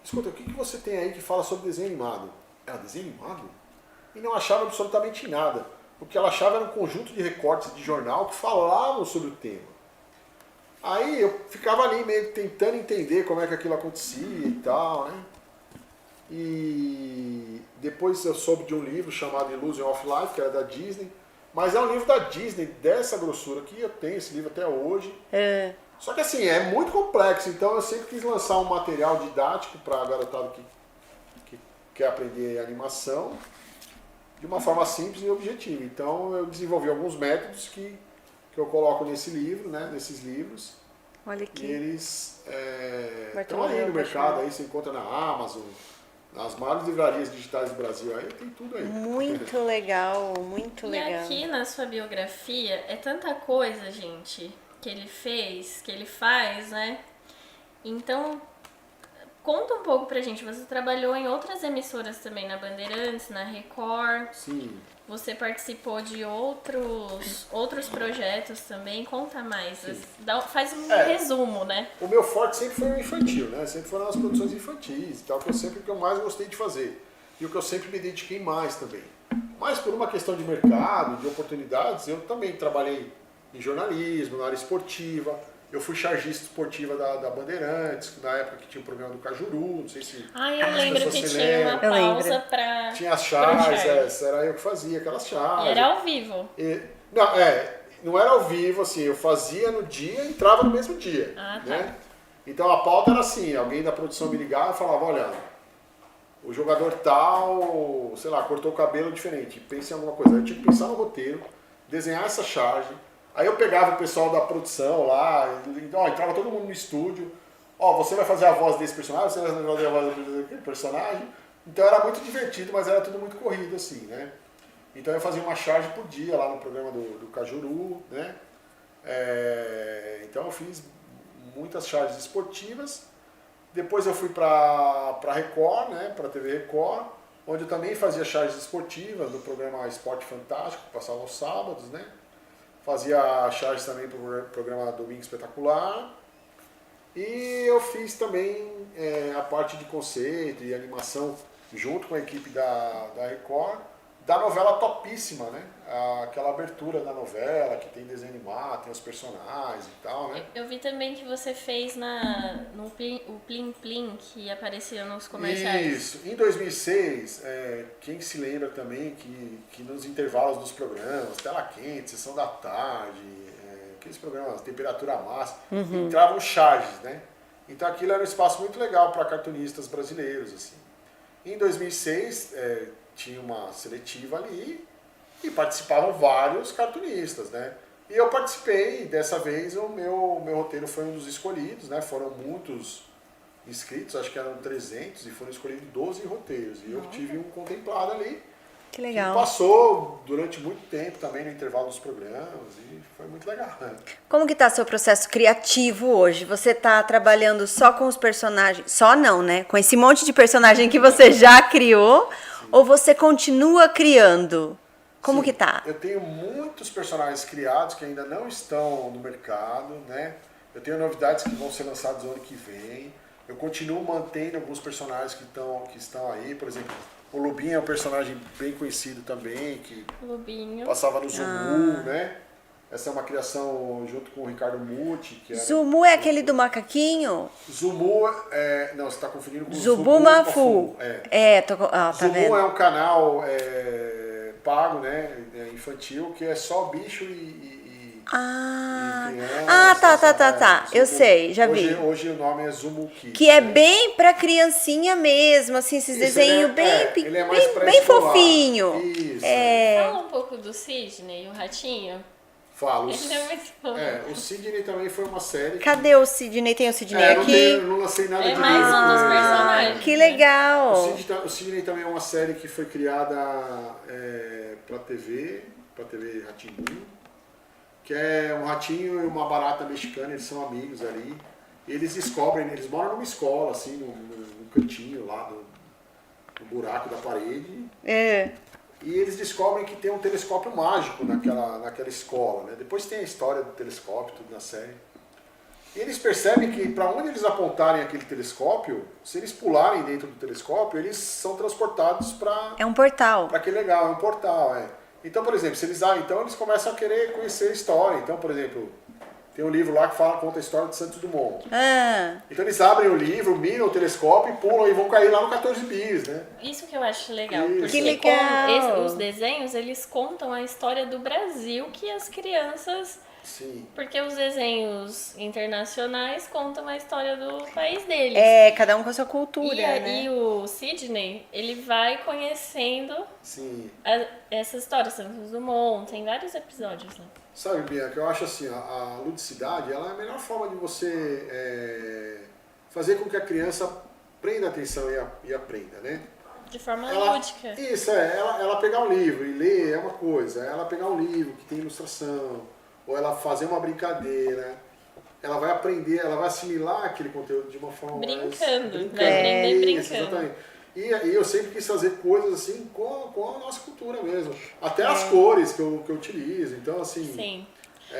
escuta, o que você tem aí que fala sobre desenho animado? Ela, desenho animado? E não achava absolutamente nada. O que ela achava era um conjunto de recortes de jornal que falavam sobre o tema. Aí eu ficava ali meio tentando entender como é que aquilo acontecia e tal, né? E depois eu soube de um livro chamado Illusion of Life, que era da Disney, mas é um livro da Disney, dessa grossura aqui, eu tenho esse livro até hoje. É. Só que assim, é muito complexo, então eu sempre quis lançar um material didático para a garotada que quer aprender animação de uma forma simples e objetiva. Então eu desenvolvi alguns métodos que eu coloco nesse livro, né, nesses livros. Olha E aqui. eles estão Bartolomeu aí no mercado, Paixão. aí você encontra na Amazon, nas maiores livrarias digitais do Brasil, aí tem tudo aí. Muito legal, muito E legal. aqui na sua biografia é tanta coisa, gente, que ele fez, que ele faz, né? Então, conta um pouco pra gente. Você trabalhou em outras emissoras também, na Bandeirantes, na Record. Sim. Você participou de outros projetos também. Conta mais. Sim. Faz um É. resumo, né? O meu forte sempre foi o infantil, né? Sempre foram as produções infantis e tal, que eu mais gostei de fazer. E o que eu sempre me dediquei mais também. Mas por uma questão de mercado, de oportunidades, eu também trabalhei em jornalismo, na área esportiva. Eu fui chargista esportiva da Bandeirantes, na época que tinha o programa do Cajuru, não sei se Ah, eu as lembro pessoas que se tinha uma lembram. Eu pausa lembro. pra... Tinha as pra charges, era eu que fazia aquelas charges. E era ao vivo. Não era ao vivo, assim, eu fazia no dia e entrava no mesmo dia. Ah, tá. Né? Então a pauta era assim, alguém da produção me ligava e falava, olha, o jogador tal, sei lá, cortou o cabelo diferente, pensa em alguma coisa. Aí eu tinha que pensar no roteiro, desenhar essa charge. Aí eu pegava o pessoal da produção lá, entrava todo mundo no estúdio, você vai fazer a voz desse personagem, você vai fazer a voz daquele personagem. Então era muito divertido, mas era tudo muito corrido assim, né? Então eu fazia uma charge por dia lá no programa do Cajuru, né? Então eu fiz muitas charges esportivas. Depois eu fui para Record, né? Para TV Record, onde eu também fazia charges esportivas do programa Esporte Fantástico, que passava aos sábados, né? Fazia charges também para o programa Domingo Espetacular. E eu fiz também a parte de conceito e animação junto com a equipe da Record, da novela Topíssima, né? Aquela abertura da novela, que tem desenho animado, tem os personagens e tal, né? Eu vi também que você fez o Plim Plim, que aparecia nos comerciais. Isso. Em 2006, quem se lembra também que nos intervalos dos programas, Tela Quente, Sessão da Tarde, aqueles programas, Temperatura Máxima, entravam charges, né? Então aquilo era um espaço muito legal para cartunistas brasileiros, assim. Em 2006, tinha uma seletiva ali e participavam vários cartunistas, né? E eu participei, dessa vez o meu roteiro foi um dos escolhidos, né? Foram muitos inscritos, acho que eram 300, e foram escolhidos 12 roteiros. E eu tive um contemplado ali, Que legal. que passou durante muito tempo também no intervalo dos programas, e foi muito legal, né? Como que tá seu processo criativo hoje? Você tá trabalhando só com os personagens? Só não, né? Com esse monte de personagem que você já criou? Ou você continua criando? Como Sim, que tá? Eu tenho muitos personagens criados que ainda não estão no mercado, né? Eu tenho novidades que vão ser lançadas no ano que vem. Eu continuo mantendo alguns personagens que estão aí. Por exemplo, o Lubinho é um personagem bem conhecido também, que Lubinho. passava no Zumu, né? Essa é uma criação junto com o Ricardo Muti. Que era... Zumu é aquele do macaquinho? Zumu, não, você está confundindo com Zubumafu. É. Tá Zumu vendo? é um canal pago, né? Infantil, que é só bicho e crianças. Tá. Eu sei, já vi. Hoje o nome é Zumu Kids. Que é né? bem pra criancinha mesmo, assim, esses Isso, desenhos ele é mais bem pré-escolar. fofinho. Isso. Fala um pouco do Sidney, o ratinho. Falo. Ele é muito bom. O Sidney também foi uma série. Cadê o Sidney? Tem o Sidney Não, aqui? não lancei nada É de mais livro um dos com ele. personagens. Que legal. O Sidney também é uma série que foi criada pra TV Rá-Tim-Bum, que é um ratinho e uma barata mexicana, eles são amigos ali. E eles descobrem, eles moram numa escola, assim, num cantinho lá, no buraco da parede. É. E eles descobrem que tem um telescópio mágico naquela escola, né? Depois tem a história do telescópio, tudo na série. E eles percebem que para onde eles apontarem aquele telescópio, se eles pularem dentro do telescópio, eles são transportados para É um portal. que legal, é um portal, Então, por exemplo, se eles então eles começam a querer conhecer a história. Então, por exemplo, tem um livro lá que conta a história de Santos Dumont. Então eles abrem o livro, miram o telescópio e pulam e vão cair lá no 14 bis, né? Isso que eu acho legal, Isso. porque Que legal. os desenhos, eles contam a história do Brasil que as crianças... Sim. Porque os desenhos internacionais contam a história do país deles. Cada um com a sua cultura, né? E o Sidney, ele vai conhecendo Sim. essa história, Santos Dumont, tem vários episódios lá. Sabe, Bianca, eu acho assim, a ludicidade, ela é a melhor forma de você fazer com que a criança prenda atenção e aprenda, né? De forma lúdica. Isso, ela pegar um livro e ler é uma coisa, ela pegar um livro que tem ilustração, ou ela fazer uma brincadeira, ela vai aprender, ela vai assimilar aquele conteúdo de uma forma Brincando, vai aprender Isso, brincando. exatamente. E eu sempre quis fazer coisas assim com a nossa cultura mesmo. Até as cores que eu utilizo, então assim... Sim.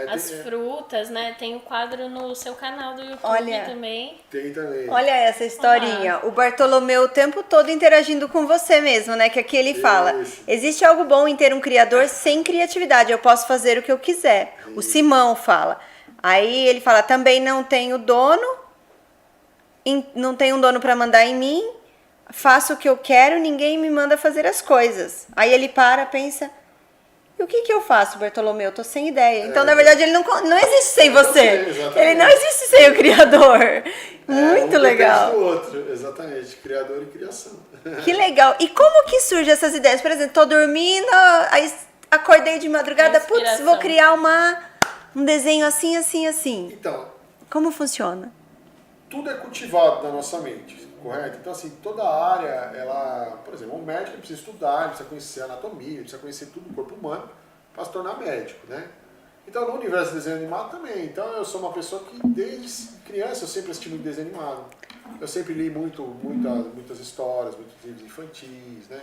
As frutas, né? Tem o quadro no seu canal do YouTube Olha. também. Tem também. Olha essa historinha. O Bartolomeu o tempo todo interagindo com você mesmo, né? Que aqui ele fala: Isso. existe algo bom em ter um criador sem criatividade. Eu posso fazer o que eu quiser. O Simão fala. Aí ele fala: também não tenho dono, não tenho um dono para mandar em mim. Faço o que eu quero, ninguém me manda fazer as coisas. Aí ele pensa. E o que eu faço, Bartolomeu? Eu tô sem ideia. Então, na verdade, ele não existe sem você. Exatamente. Ele não existe sem o criador. Muito Um legal. depende do outro, exatamente. Criador e criação. Que legal. E como que surgem essas ideias? Por exemplo, tô dormindo, aí acordei de madrugada, putz, Inspiração. vou criar um desenho assim, assim, assim. Então, Como funciona? tudo é cultivado na nossa mente, correto? Então, assim, toda área, por exemplo, um médico precisa estudar, ele precisa conhecer a anatomia, ele precisa conhecer tudo do corpo humano para se tornar médico, né? Então, no universo do desenho animado também. Então, eu sou uma pessoa que, desde criança, eu sempre assisti muito desenho animado. Eu sempre li muitas histórias, muitos livros infantis, né?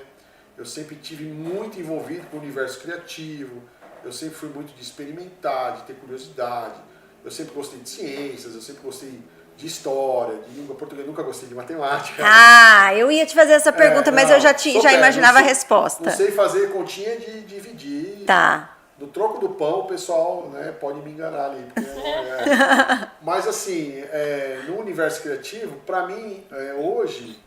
Eu sempre tive muito envolvido com o universo criativo. Eu sempre fui muito de experimentar, de ter curiosidade. Eu sempre gostei de ciências, eu sempre gostei de história, de língua portuguesa, nunca gostei de matemática. Eu ia te fazer essa pergunta, mas eu já imaginava a resposta. Não sei fazer continha de dividir. Tá. No troco do pão, o pessoal, né, pode me enganar ali. Porque, Mas assim, no universo criativo, para mim, hoje,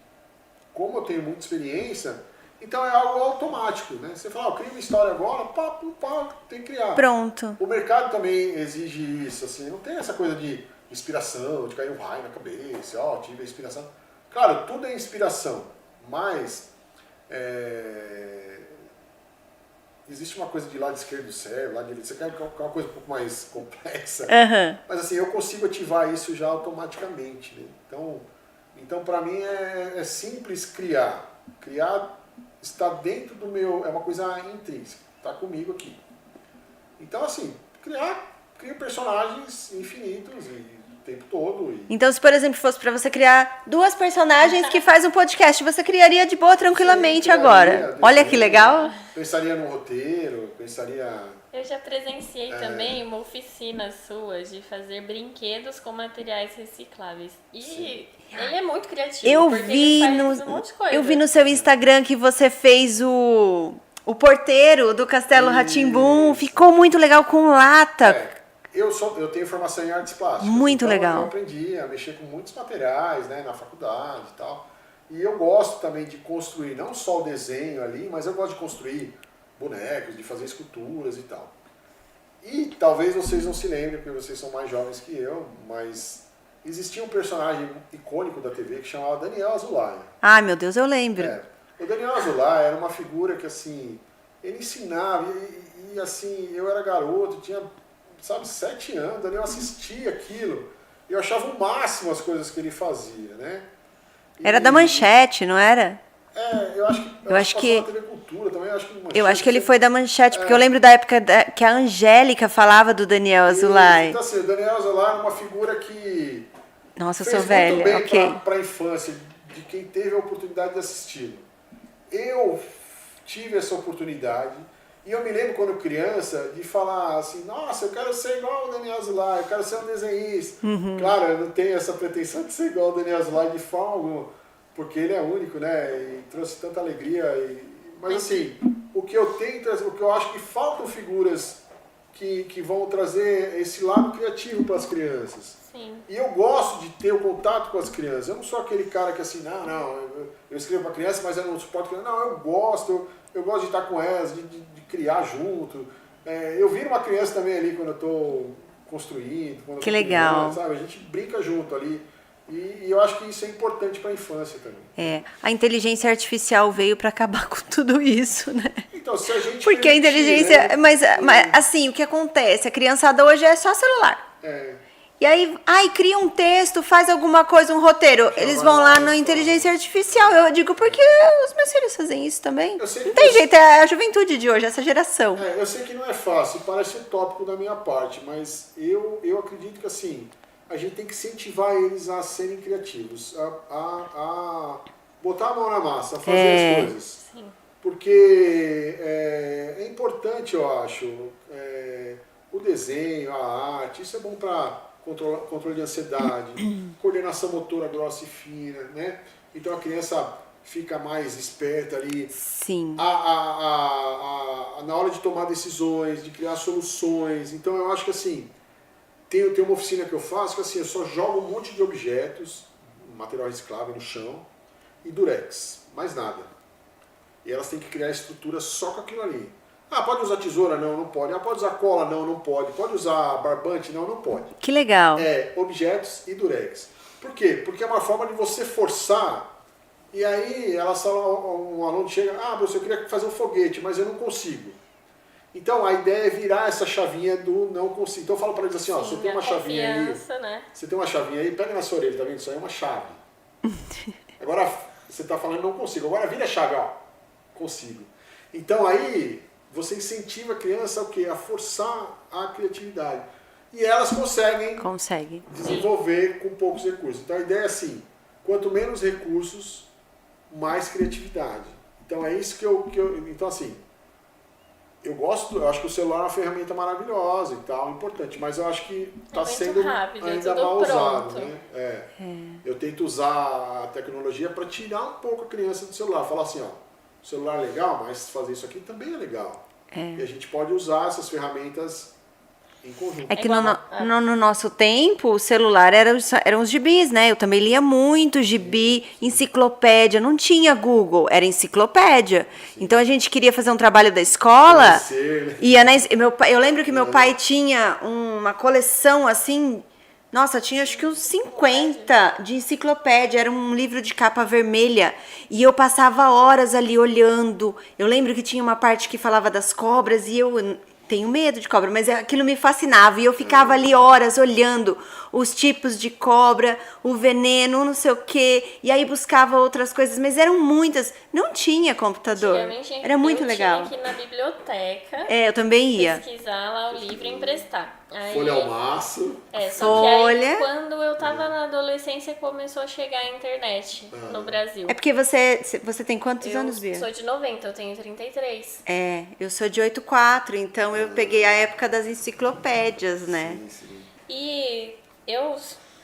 como eu tenho muita experiência, então é algo automático, né? Você fala, eu crio uma história agora, tem que criar. Pronto. O mercado também exige isso, assim, não tem essa coisa de inspiração, de cair um raio na cabeça, tive a inspiração. Claro, tudo é inspiração, mas existe uma coisa de lado esquerdo do cérebro, lado direito, você quer uma coisa um pouco mais complexa, mas assim, eu consigo ativar isso já automaticamente, né? Então para mim é simples criar. Criar está dentro do meu, é uma coisa intrínseca, está comigo aqui. Então assim, crio personagens infinitos e tempo todo. Então, se por exemplo fosse pra você criar 2 personagens que faz um podcast, você criaria de boa tranquilamente Sim, agora. Olha que legal. Pensaria no roteiro, pensaria... Eu já presenciei também uma oficina sua de fazer brinquedos com materiais recicláveis. E ele é muito criativo, Eu porque vi ele faz um monte de coisa. eu vi no seu Instagram que você fez o porteiro do Castelo Rá-Tim-Bum. Ficou muito legal com lata. Eu tenho formação em artes plásticas. Muito então legal. Eu aprendi a mexer com muitos materiais, né, na faculdade e tal. E eu gosto também de construir, não só o desenho ali, mas eu gosto de construir bonecos, de fazer esculturas e tal. E talvez vocês não se lembrem, porque vocês são mais jovens que eu, mas existia um personagem icônico da TV que chamava Daniel Azulay. Ai, meu Deus, eu lembro. O Daniel Azulay era uma figura que, assim, ele ensinava, e assim, eu era garoto, tinha, 7 anos, o Daniel assistia aquilo, e eu achava o máximo as coisas que ele fazia, né? Era da Manchete, não era? Eu acho que passou na TV Cultura também, eu acho que ele foi da Manchete, porque eu lembro da época que a Angélica falava do Daniel Azulay. Então assim, o Daniel Azulay é uma figura que Nossa, eu fez sou velha, muito bem ok. para a infância, de quem teve a oportunidade de assistir. Eu tive essa oportunidade, e eu me lembro quando criança de falar assim, nossa, eu quero ser igual ao Daniel Azulay, eu quero ser um desenhista. Claro, eu não tenho essa pretensão de ser igual ao Daniel Azulay de forma alguma, porque ele é único, né, e trouxe tanta alegria. Mas assim, o que eu acho que faltam figuras que vão trazer esse lado criativo para as crianças. Sim. E eu gosto de ter o contato com as crianças. Eu não sou aquele cara que assim, eu escrevo para criança, mas eu não suporto criança. Não, eu gosto de estar com elas, de criar junto. Eu viro uma criança também ali quando eu estou construindo. Quando Que eu tô legal. criando, sabe? A gente brinca junto ali. E eu acho que isso é importante para a infância também. A inteligência artificial veio para acabar com tudo isso, né? Então, se a gente Porque a inteligência... né? Mas assim, o que acontece? A criançada hoje é só celular. E aí, cria um texto, faz alguma coisa, um roteiro. Eles vão lá na inteligência artificial. Eu digo, porque os meus filhos fazem isso também. Não tem jeito, é a juventude de hoje, essa geração. Eu sei que não é fácil, parece utópico da minha parte, mas eu acredito que assim, a gente tem que incentivar eles a serem criativos, a botar a mão na massa, a fazer as coisas. Sim. Porque é importante, eu acho, o desenho, a arte, isso é bom para controle de ansiedade, coordenação motora grossa e fina, né? Então a criança fica mais esperta ali. Sim. Na hora de tomar decisões, de criar soluções. Então eu acho que assim, tem uma oficina que eu faço que assim, eu só jogo um monte de objetos, material reciclável no chão e durex, mais nada. E elas têm que criar estrutura só com aquilo ali. Pode usar tesoura? Não, não pode. Pode usar cola? Não, não pode. Pode usar barbante? Não, não pode. Que legal. Objetos e durex. Por quê? Porque é uma forma de você forçar, e aí um aluno chega, professor, eu queria fazer um foguete, mas eu não consigo. Então a ideia é virar essa chavinha do não consigo. Então eu falo para eles assim, você tem uma chavinha aí, né? você tem uma chavinha aí, pega na sua orelha, tá vendo? Isso aí é uma chave. Agora você está falando não consigo, agora vira a chave, consigo. Então aí você incentiva a criança a forçar a criatividade. E elas conseguem desenvolver com poucos recursos. Então a ideia é assim, quanto menos recursos, mais criatividade. Então é isso que eu então assim, eu acho que o celular é uma ferramenta maravilhosa e tal, importante, mas eu acho que está sendo rápido, ainda mal usado, né? Eu tento usar a tecnologia para tirar um pouco a criança do celular, falar assim, o celular é legal, mas fazer isso aqui também é legal. E a gente pode usar essas ferramentas em conjunto. É que no nosso tempo, o celular eram os gibis, né? Eu também lia muito gibi, enciclopédia. Não tinha Google, era enciclopédia. Sim. Então a gente queria fazer um trabalho da escola. Ia eu lembro que meu pai tinha uma coleção assim. Nossa, tinha acho que uns 50 de enciclopédia, era um livro de capa vermelha, e eu passava horas ali olhando. Eu lembro que tinha uma parte que falava das cobras, e eu tenho medo de cobra, mas aquilo me fascinava, e eu ficava ali horas olhando os tipos de cobra, o veneno, não sei o quê, e aí buscava outras coisas, mas eram muitas. Não tinha computador. Era muito legal. Eu tinha que ir na biblioteca. Eu também ia. Pesquisar lá o livro e emprestar. Aí, Folha ao maço. só que aí, Folha. quando eu tava na adolescência, começou a chegar a internet no Brasil. É porque você tem quantos anos, Bia? Eu sou de 90, eu tenho 33. Eu sou de 84, então eu peguei a época das enciclopédias, né? Sim, sim. E eu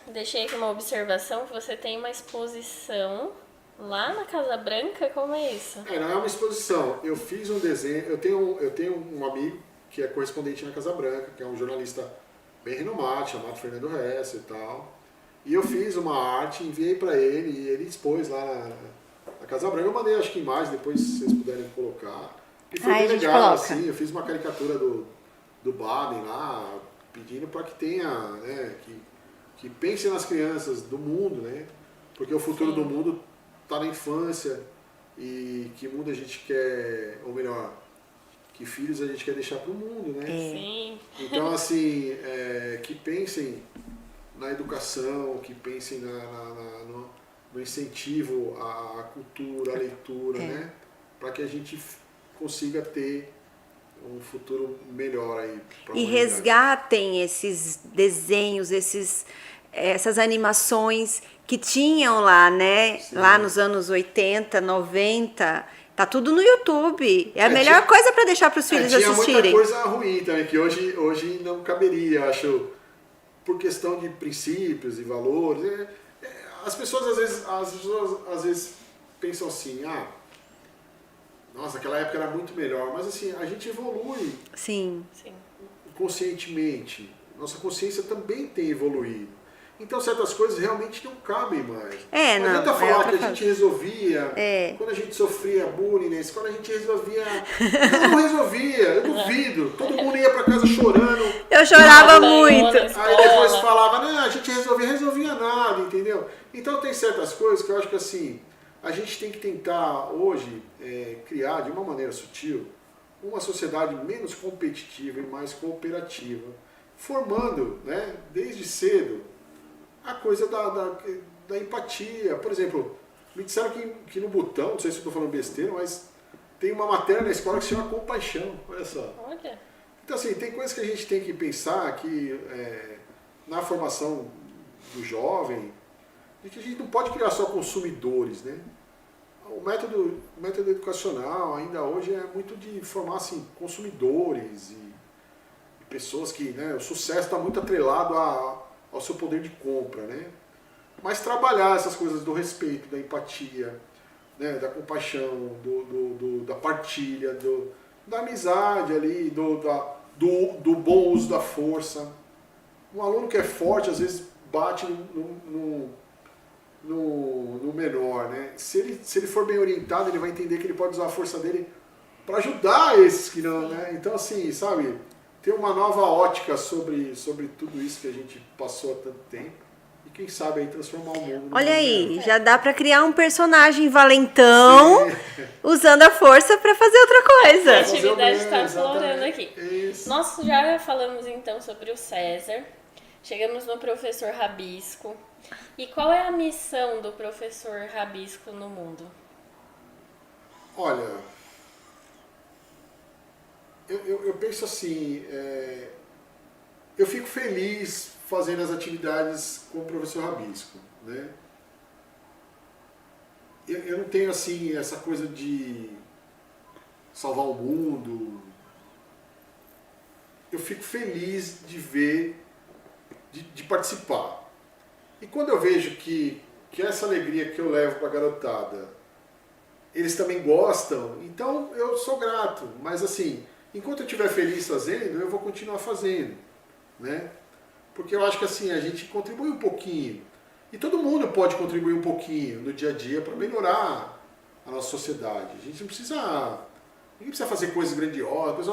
deixei aqui uma observação que você tem uma exposição lá na Casa Branca, como é isso? Não é uma exposição. Eu fiz um desenho, eu tenho um amigo que é correspondente na Casa Branca, que é um jornalista bem renomado, chamado Fernando Hesse e tal. E eu fiz uma arte, enviei para ele e ele expôs lá na Casa Branca. Eu mandei, acho que imagens, depois se vocês puderem colocar. E foi bem legal, assim, eu fiz uma caricatura do Baden lá, pedindo para que tenha, né, que pense nas crianças do mundo, né? Porque o futuro do mundo está na infância e que mundo a gente quer, ou melhor, que filhos a gente quer deixar para o mundo, né? Sim. Então, assim, que pensem na educação, que pensem no incentivo à cultura, à leitura, né? Para que a gente consiga ter um futuro melhor aí. E resgatem esses desenhos, essas animações que tinham lá, né? Sim. Lá nos anos 80, 90. Tá tudo no YouTube. É a melhor coisa para deixar para os filhos assistirem. Tinha muita coisa ruim também, que hoje não caberia, acho, por questão de princípios e valores. As pessoas às vezes pensam assim, nossa, aquela época era muito melhor, mas assim, a gente evolui. Sim. Conscientemente. Nossa consciência também tem evoluído. Então certas coisas realmente não cabem mais. Não adianta falar que a gente resolvia, quando a gente sofria bullying na escola, a gente resolvia. Não resolvia, eu duvido. Todo mundo ia pra casa chorando. Eu chorava muito. Aí depois falava, não, a gente resolvia nada, entendeu? Então tem certas coisas que eu acho que assim, a gente tem que tentar hoje criar de uma maneira sutil uma sociedade menos competitiva e mais cooperativa, formando, né, desde cedo, a coisa da empatia. Por exemplo, me disseram que no Butão, não sei se eu estou falando besteira, mas tem uma matéria na escola que se chama compaixão. Olha só. Olha. Então, assim, tem coisas que a gente tem que pensar que na formação do jovem, de que a gente não pode criar só consumidores, né? O método educacional ainda hoje é muito de formar assim, consumidores e pessoas que, né, o sucesso está muito atrelado ao seu poder de compra, né? Mas trabalhar essas coisas do respeito, da empatia, né, da compaixão, da partilha, da amizade ali, do bom uso da força. Um aluno que é forte, às vezes, bate no menor, né? Se ele for bem orientado, ele vai entender que ele pode usar a força dele para ajudar esses que não, né? Então, assim, sabe, ter uma nova ótica sobre tudo isso que a gente passou há tanto tempo e quem sabe aí transformar o mundo. Olha aí, já dá para criar um personagem valentão usando a força para fazer outra coisa. A atividade está aflorando aqui. Isso. Nós já falamos então sobre o César, chegamos no professor Rabisco. E qual é a missão do professor Rabisco no mundo? Olha, eu penso assim, eu fico feliz fazendo as atividades com o professor Rabisco, né? Eu não tenho assim essa coisa de salvar o mundo. Eu fico feliz de ver, de participar. E quando eu vejo que essa alegria que eu levo para a garotada, eles também gostam, então eu sou grato. Mas assim, enquanto eu estiver feliz fazendo, eu vou continuar fazendo, né? Porque eu acho que assim, a gente contribui um pouquinho. E todo mundo pode contribuir um pouquinho no dia a dia para melhorar a nossa sociedade. A gente não precisa, ninguém precisa fazer coisas grandiosas.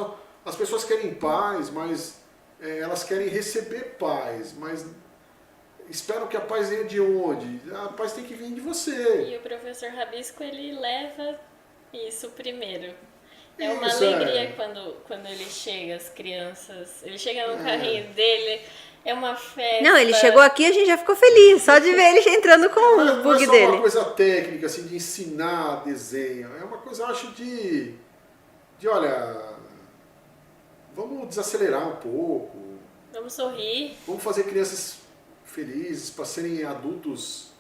As pessoas querem paz, mas elas querem receber paz, mas esperam que a paz venha de onde? A paz tem que vir de você. E o professor Rabisco, ele leva isso primeiro. É uma Isso, alegria quando ele chega, as crianças. Ele chega no carrinho dele, é uma festa. Não, ele chegou aqui e a gente já ficou feliz, só de ver ele entrando com o Não é bug só dele. uma coisa técnica, assim, de ensinar desenho. É uma coisa, eu acho, olha, vamos desacelerar um pouco. Vamos sorrir. Vamos fazer crianças felizes para serem adultos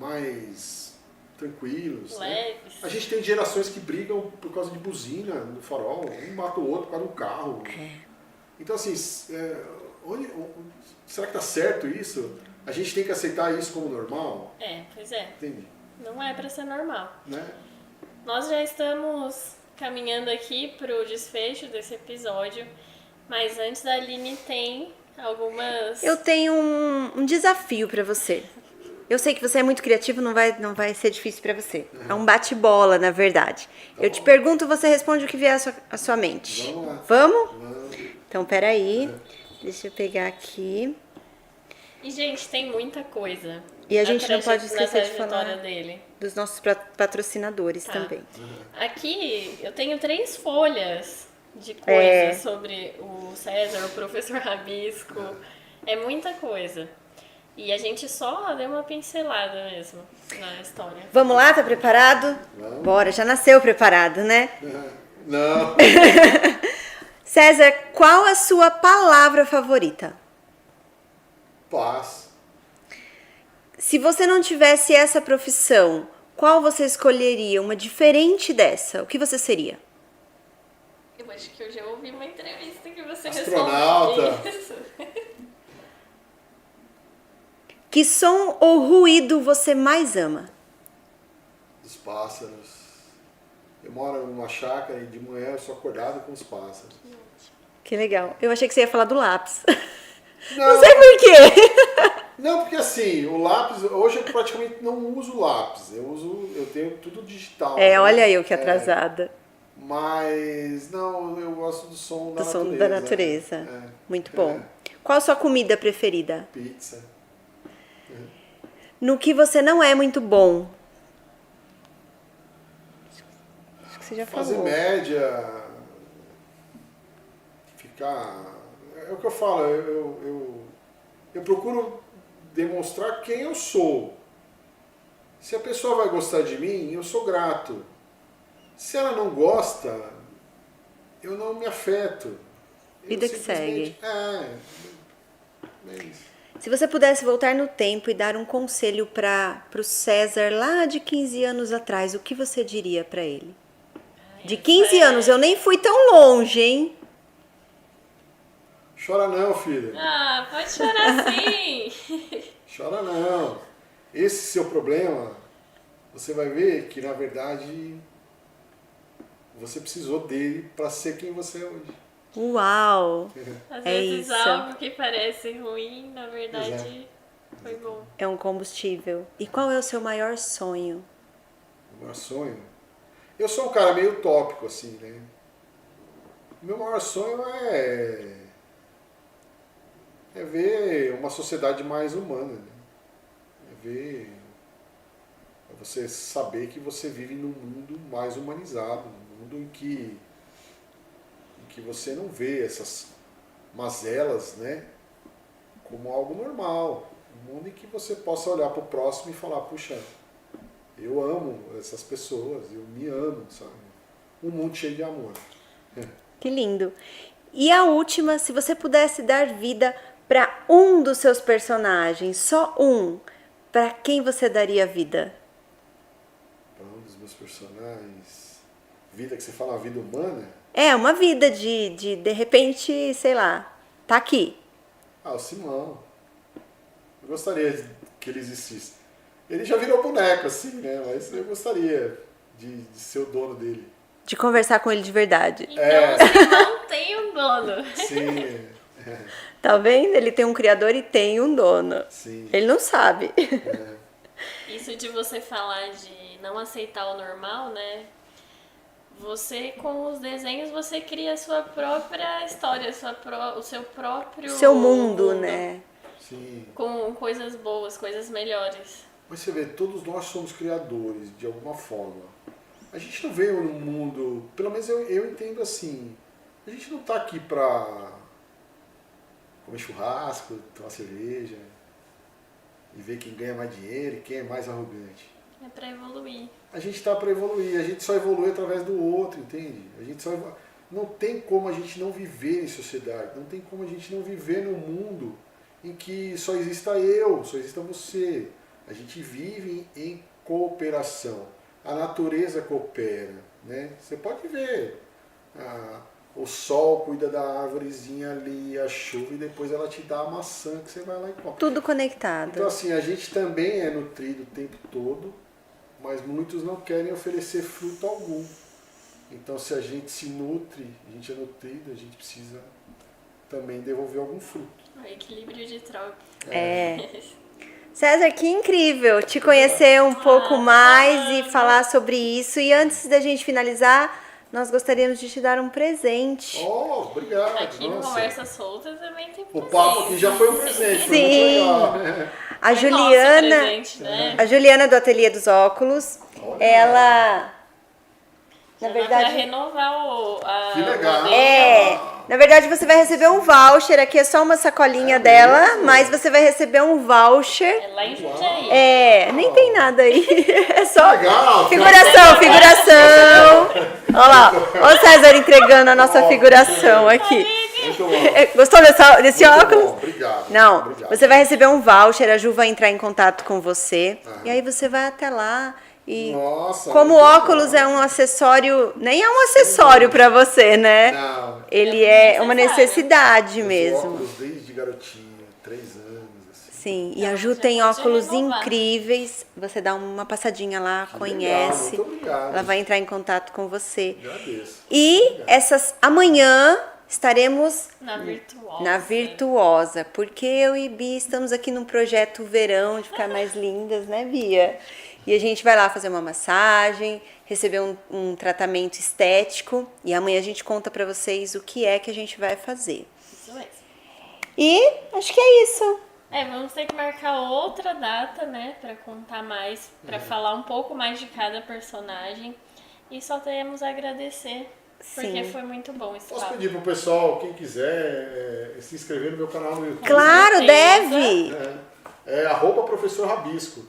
mais tranquilos. Né? Leves. A gente tem gerações que brigam por causa de buzina no farol, um mata o outro por causa do carro. Então, assim, será que tá certo isso? A gente tem que aceitar isso como normal? Pois é. Entende? Não é pra ser normal. Né? Nós já estamos caminhando aqui pro desfecho desse episódio, mas antes da Aline tem algumas... Eu tenho um desafio pra você. Eu sei que você é muito criativo, não vai ser difícil pra você. É um bate-bola, na verdade. Eu te pergunto, você responde o que vier à sua mente. Vamos lá. Vamos? Vamos. Então, peraí. Deixa eu pegar aqui. E, gente, tem muita coisa. E a gente não pode na esquecer de trajetória falar dele. dos nossos patrocinadores também. Aqui eu tenho 3 folhas de coisas sobre o César, o professor Rabisco. É muita coisa. E a gente só deu uma pincelada mesmo na história. Vamos lá, tá preparado? Vamos. Bora, já nasceu preparado, né? Não. César, qual a sua palavra favorita? Paz. Se você não tivesse essa profissão, qual você escolheria? Uma diferente dessa? O que você seria? Eu acho que eu já ouvi uma entrevista que você Astronauta. respondeu isso. Que som ou ruído você mais ama? Dos pássaros. Eu moro numa chácara e de manhã eu sou acordado com os pássaros. Que legal. Eu achei que você ia falar do lápis. Não, Não sei por quê. não, porque assim, o lápis, hoje eu praticamente não uso lápis. Eu tenho tudo digital. né? Olha eu que atrasada. Mas, não, eu gosto do som da Do som natureza. da natureza. É. Muito bom. Qual a sua comida preferida? Pizza. No que você não é muito bom? Acho que você já Fazer falou. média. Ficar. É o que eu falo, eu procuro demonstrar quem eu sou. Se a pessoa vai gostar de mim, eu sou grato. Se ela não gosta, eu não me afeto. Eu Vida que simplesmente- segue. É isso. Se você pudesse voltar no tempo e dar um conselho para o César lá de 15 anos atrás, o que você diria para ele? De 15 anos, eu nem fui tão longe, hein? Chora não, filha. Ah, pode chorar sim. Chora não. Esse seu problema, você vai ver que na verdade você precisou dele para ser quem você é hoje. Uau! Às É vezes isso. algo que parece ruim, na verdade, Exato. foi bom. É um combustível. E qual é o seu maior sonho? O maior sonho. Eu sou um cara meio utópico, assim, né? O meu maior sonho é ver uma sociedade mais humana, né? É você saber que você vive num mundo mais humanizado, num mundo em que você não vê essas mazelas, né, como algo normal. Um mundo em que você possa olhar para o próximo e falar, puxa, eu amo essas pessoas, eu me amo, sabe? Um mundo cheio de amor. Que lindo. E a última, se você pudesse dar vida para um dos seus personagens, só um, para quem você daria vida? Para um dos meus personagens, vida que você fala, a vida humana, É, uma vida de repente, sei lá, tá aqui. o Simão. Eu gostaria que ele existisse. Ele já virou boneco, assim, né? Mas eu gostaria de ser o dono dele. De conversar com ele de verdade. Então, se não tem um dono. Sim, Tá vendo? Ele tem um criador e tem um dono. sim. Ele não sabe. Isso de você falar de não aceitar o normal, né? Você, com os desenhos, você cria a sua própria história, o seu próprio... Seu mundo, né? Sim. Com coisas boas, coisas melhores. Mas você vê, todos nós somos criadores, de alguma forma. a gente não veio no mundo, pelo menos eu entendo assim, a gente não está aqui para comer churrasco, tomar cerveja e ver quem ganha mais dinheiro e quem é mais arrogante. É pra evoluir. A gente está para evoluir, a gente só evolui através do outro, entende? A gente só não tem como a gente não viver em sociedade, não tem como a gente não viver num mundo em que só exista eu, só exista você. A gente vive em cooperação. A natureza coopera, né? Você pode ver, o sol cuida da árvorezinha ali, a chuva, e depois ela te dá a maçã que você vai lá e come. Tudo conectado. Então assim, a gente também é nutrido o tempo todo, mas muitos não querem oferecer fruto algum. Então se a gente se nutre, a gente é nutrido, a gente precisa também devolver algum fruto. O equilíbrio de troca. César, que incrível te conhecer um pouco mais e falar sobre isso. E antes da gente finalizar, nós gostaríamos de te dar um presente. Oh, obrigado. Aqui no Conversa Solta também tem presente. O papo aqui já foi um presente, foi Sim. muito legal. A Foi Juliana, nosso presente, né? a Juliana do Ateliê dos Óculos, Olha. ela, na Já dá pra verdade, renovar a Que legal. na verdade você vai receber um voucher, aqui é só uma sacolinha dela, mesmo? mas você vai receber um voucher. É lá em Jundiaí. Nem tem nada aí, é só Legal. figuração. Olha lá, olha o César entregando a nossa figuração aqui. Muito bom. Gostou desse Muito óculos? bom, obrigado. Não, Obrigado. você vai receber um voucher, a Ju vai entrar em contato com você, e aí você vai até lá. E Nossa, como o muito óculos bom. é um acessório, nem é um acessório pra você, né? Não, Ele É é uma necessário. necessidade uso mesmo. óculos desde garotinho, 3 anos, assim. Sim, e a Ela Ju já tem pode óculos renovar. incríveis. Você dá uma passadinha lá, Que conhece. legal, muito obrigado. Ela vai entrar em contato com você. Agradeço. E amanhã estaremos Na virtuosa. na Virtuosa, porque eu e Bia estamos aqui num projeto verão de ficar mais lindas, né, Bia? E a gente vai lá fazer uma massagem, receber um tratamento estético e amanhã a gente conta pra vocês o que é que a gente vai fazer. Isso mesmo. E acho que é isso. Vamos ter que marcar outra data, né, pra contar mais, pra falar um pouco mais de cada personagem. E só temos a agradecer, porque Sim. foi muito bom esse Posso papo. pedir pro pessoal, quem quiser, se inscrever no meu canal no YouTube. Claro, certeza. deve. É @professor Rabisco.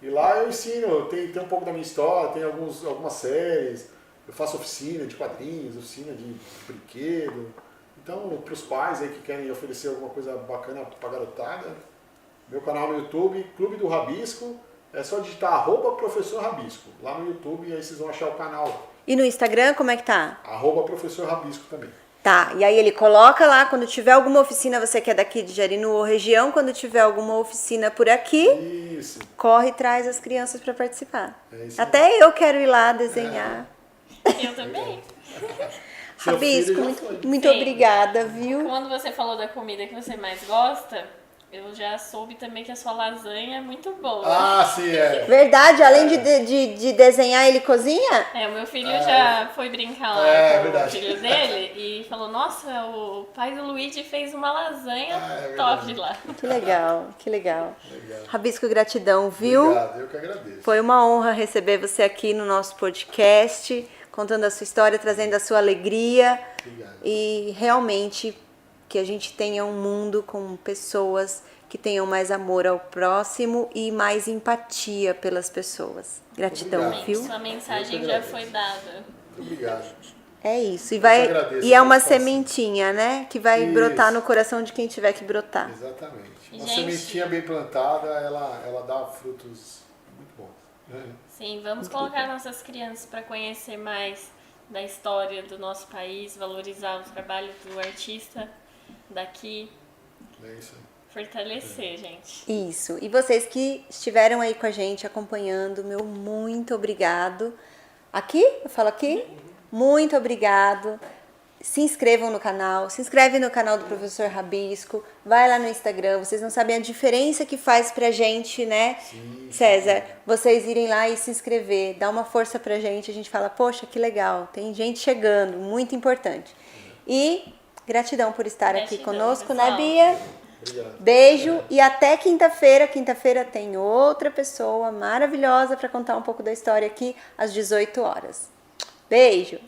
E lá eu ensino, tem um pouco da minha história, tem algumas séries, eu faço oficina de quadrinhos, oficina de brinquedo. Então, para os pais aí que querem oferecer alguma coisa bacana para garotada, meu canal no YouTube, Clube do Rabisco, é só digitar @professor Rabisco lá no YouTube e aí vocês vão achar o canal, E no Instagram, como é que tá? @professor Rabisco também. Tá, e aí ele coloca lá, quando tiver alguma oficina, você que é daqui de Jarinu ou região, quando tiver alguma oficina por aqui, Isso. corre e traz as crianças para participar. É isso Até eu quero ir lá desenhar. Eu também. Seu Rabisco, filho já muito, foi. muito Sim. obrigada, viu? Quando você falou da comida que você mais gosta, eu já soube também que a sua lasanha é muito boa. Ah, sim, é. Verdade, além de desenhar, ele cozinha? O meu filho já foi brincar lá com verdade. o filho dele e falou, nossa, o pai do Luigi fez uma lasanha É top verdade. lá. Que legal, que legal. Legal. Rabisco, gratidão, viu? Obrigado, eu que agradeço. Foi uma honra receber você aqui no nosso podcast, contando a sua história, trazendo a sua alegria. Obrigado. E realmente que a gente tenha um mundo com pessoas que tenham mais amor ao próximo e mais empatia pelas pessoas. Gratidão, Obrigado. viu? Sua mensagem Eu que já agradeço. foi dada. Muito obrigado. É isso. E, te vai, agradeço e é a uma participação. sementinha, né? Que vai Isso. brotar no coração de quem tiver que brotar. Exatamente. Uma Gente. sementinha bem plantada, ela dá frutos muito bons. Sim, vamos colocar nossas crianças para conhecer mais da história do nosso país, valorizar o trabalho do artista daqui, É isso aí. fortalecer, gente. Isso. E vocês que estiveram aí com a gente acompanhando, meu muito obrigado. Aqui? Eu falo aqui? Muito obrigado. Se inscrevam no canal, se inscreve no canal do Professor Rabisco, vai lá no Instagram, vocês não sabem a diferença que faz pra gente, né, Sim, César? Vocês irem lá e se inscrever, dá uma força pra gente, a gente fala, poxa, que legal, tem gente chegando, muito importante. E gratidão por estar aqui Gratidão, conosco, né, pessoal. Bia? Obrigado. Beijo e até quinta-feira. Quinta-feira tem outra pessoa maravilhosa para contar um pouco da história aqui às 18 horas. Beijo!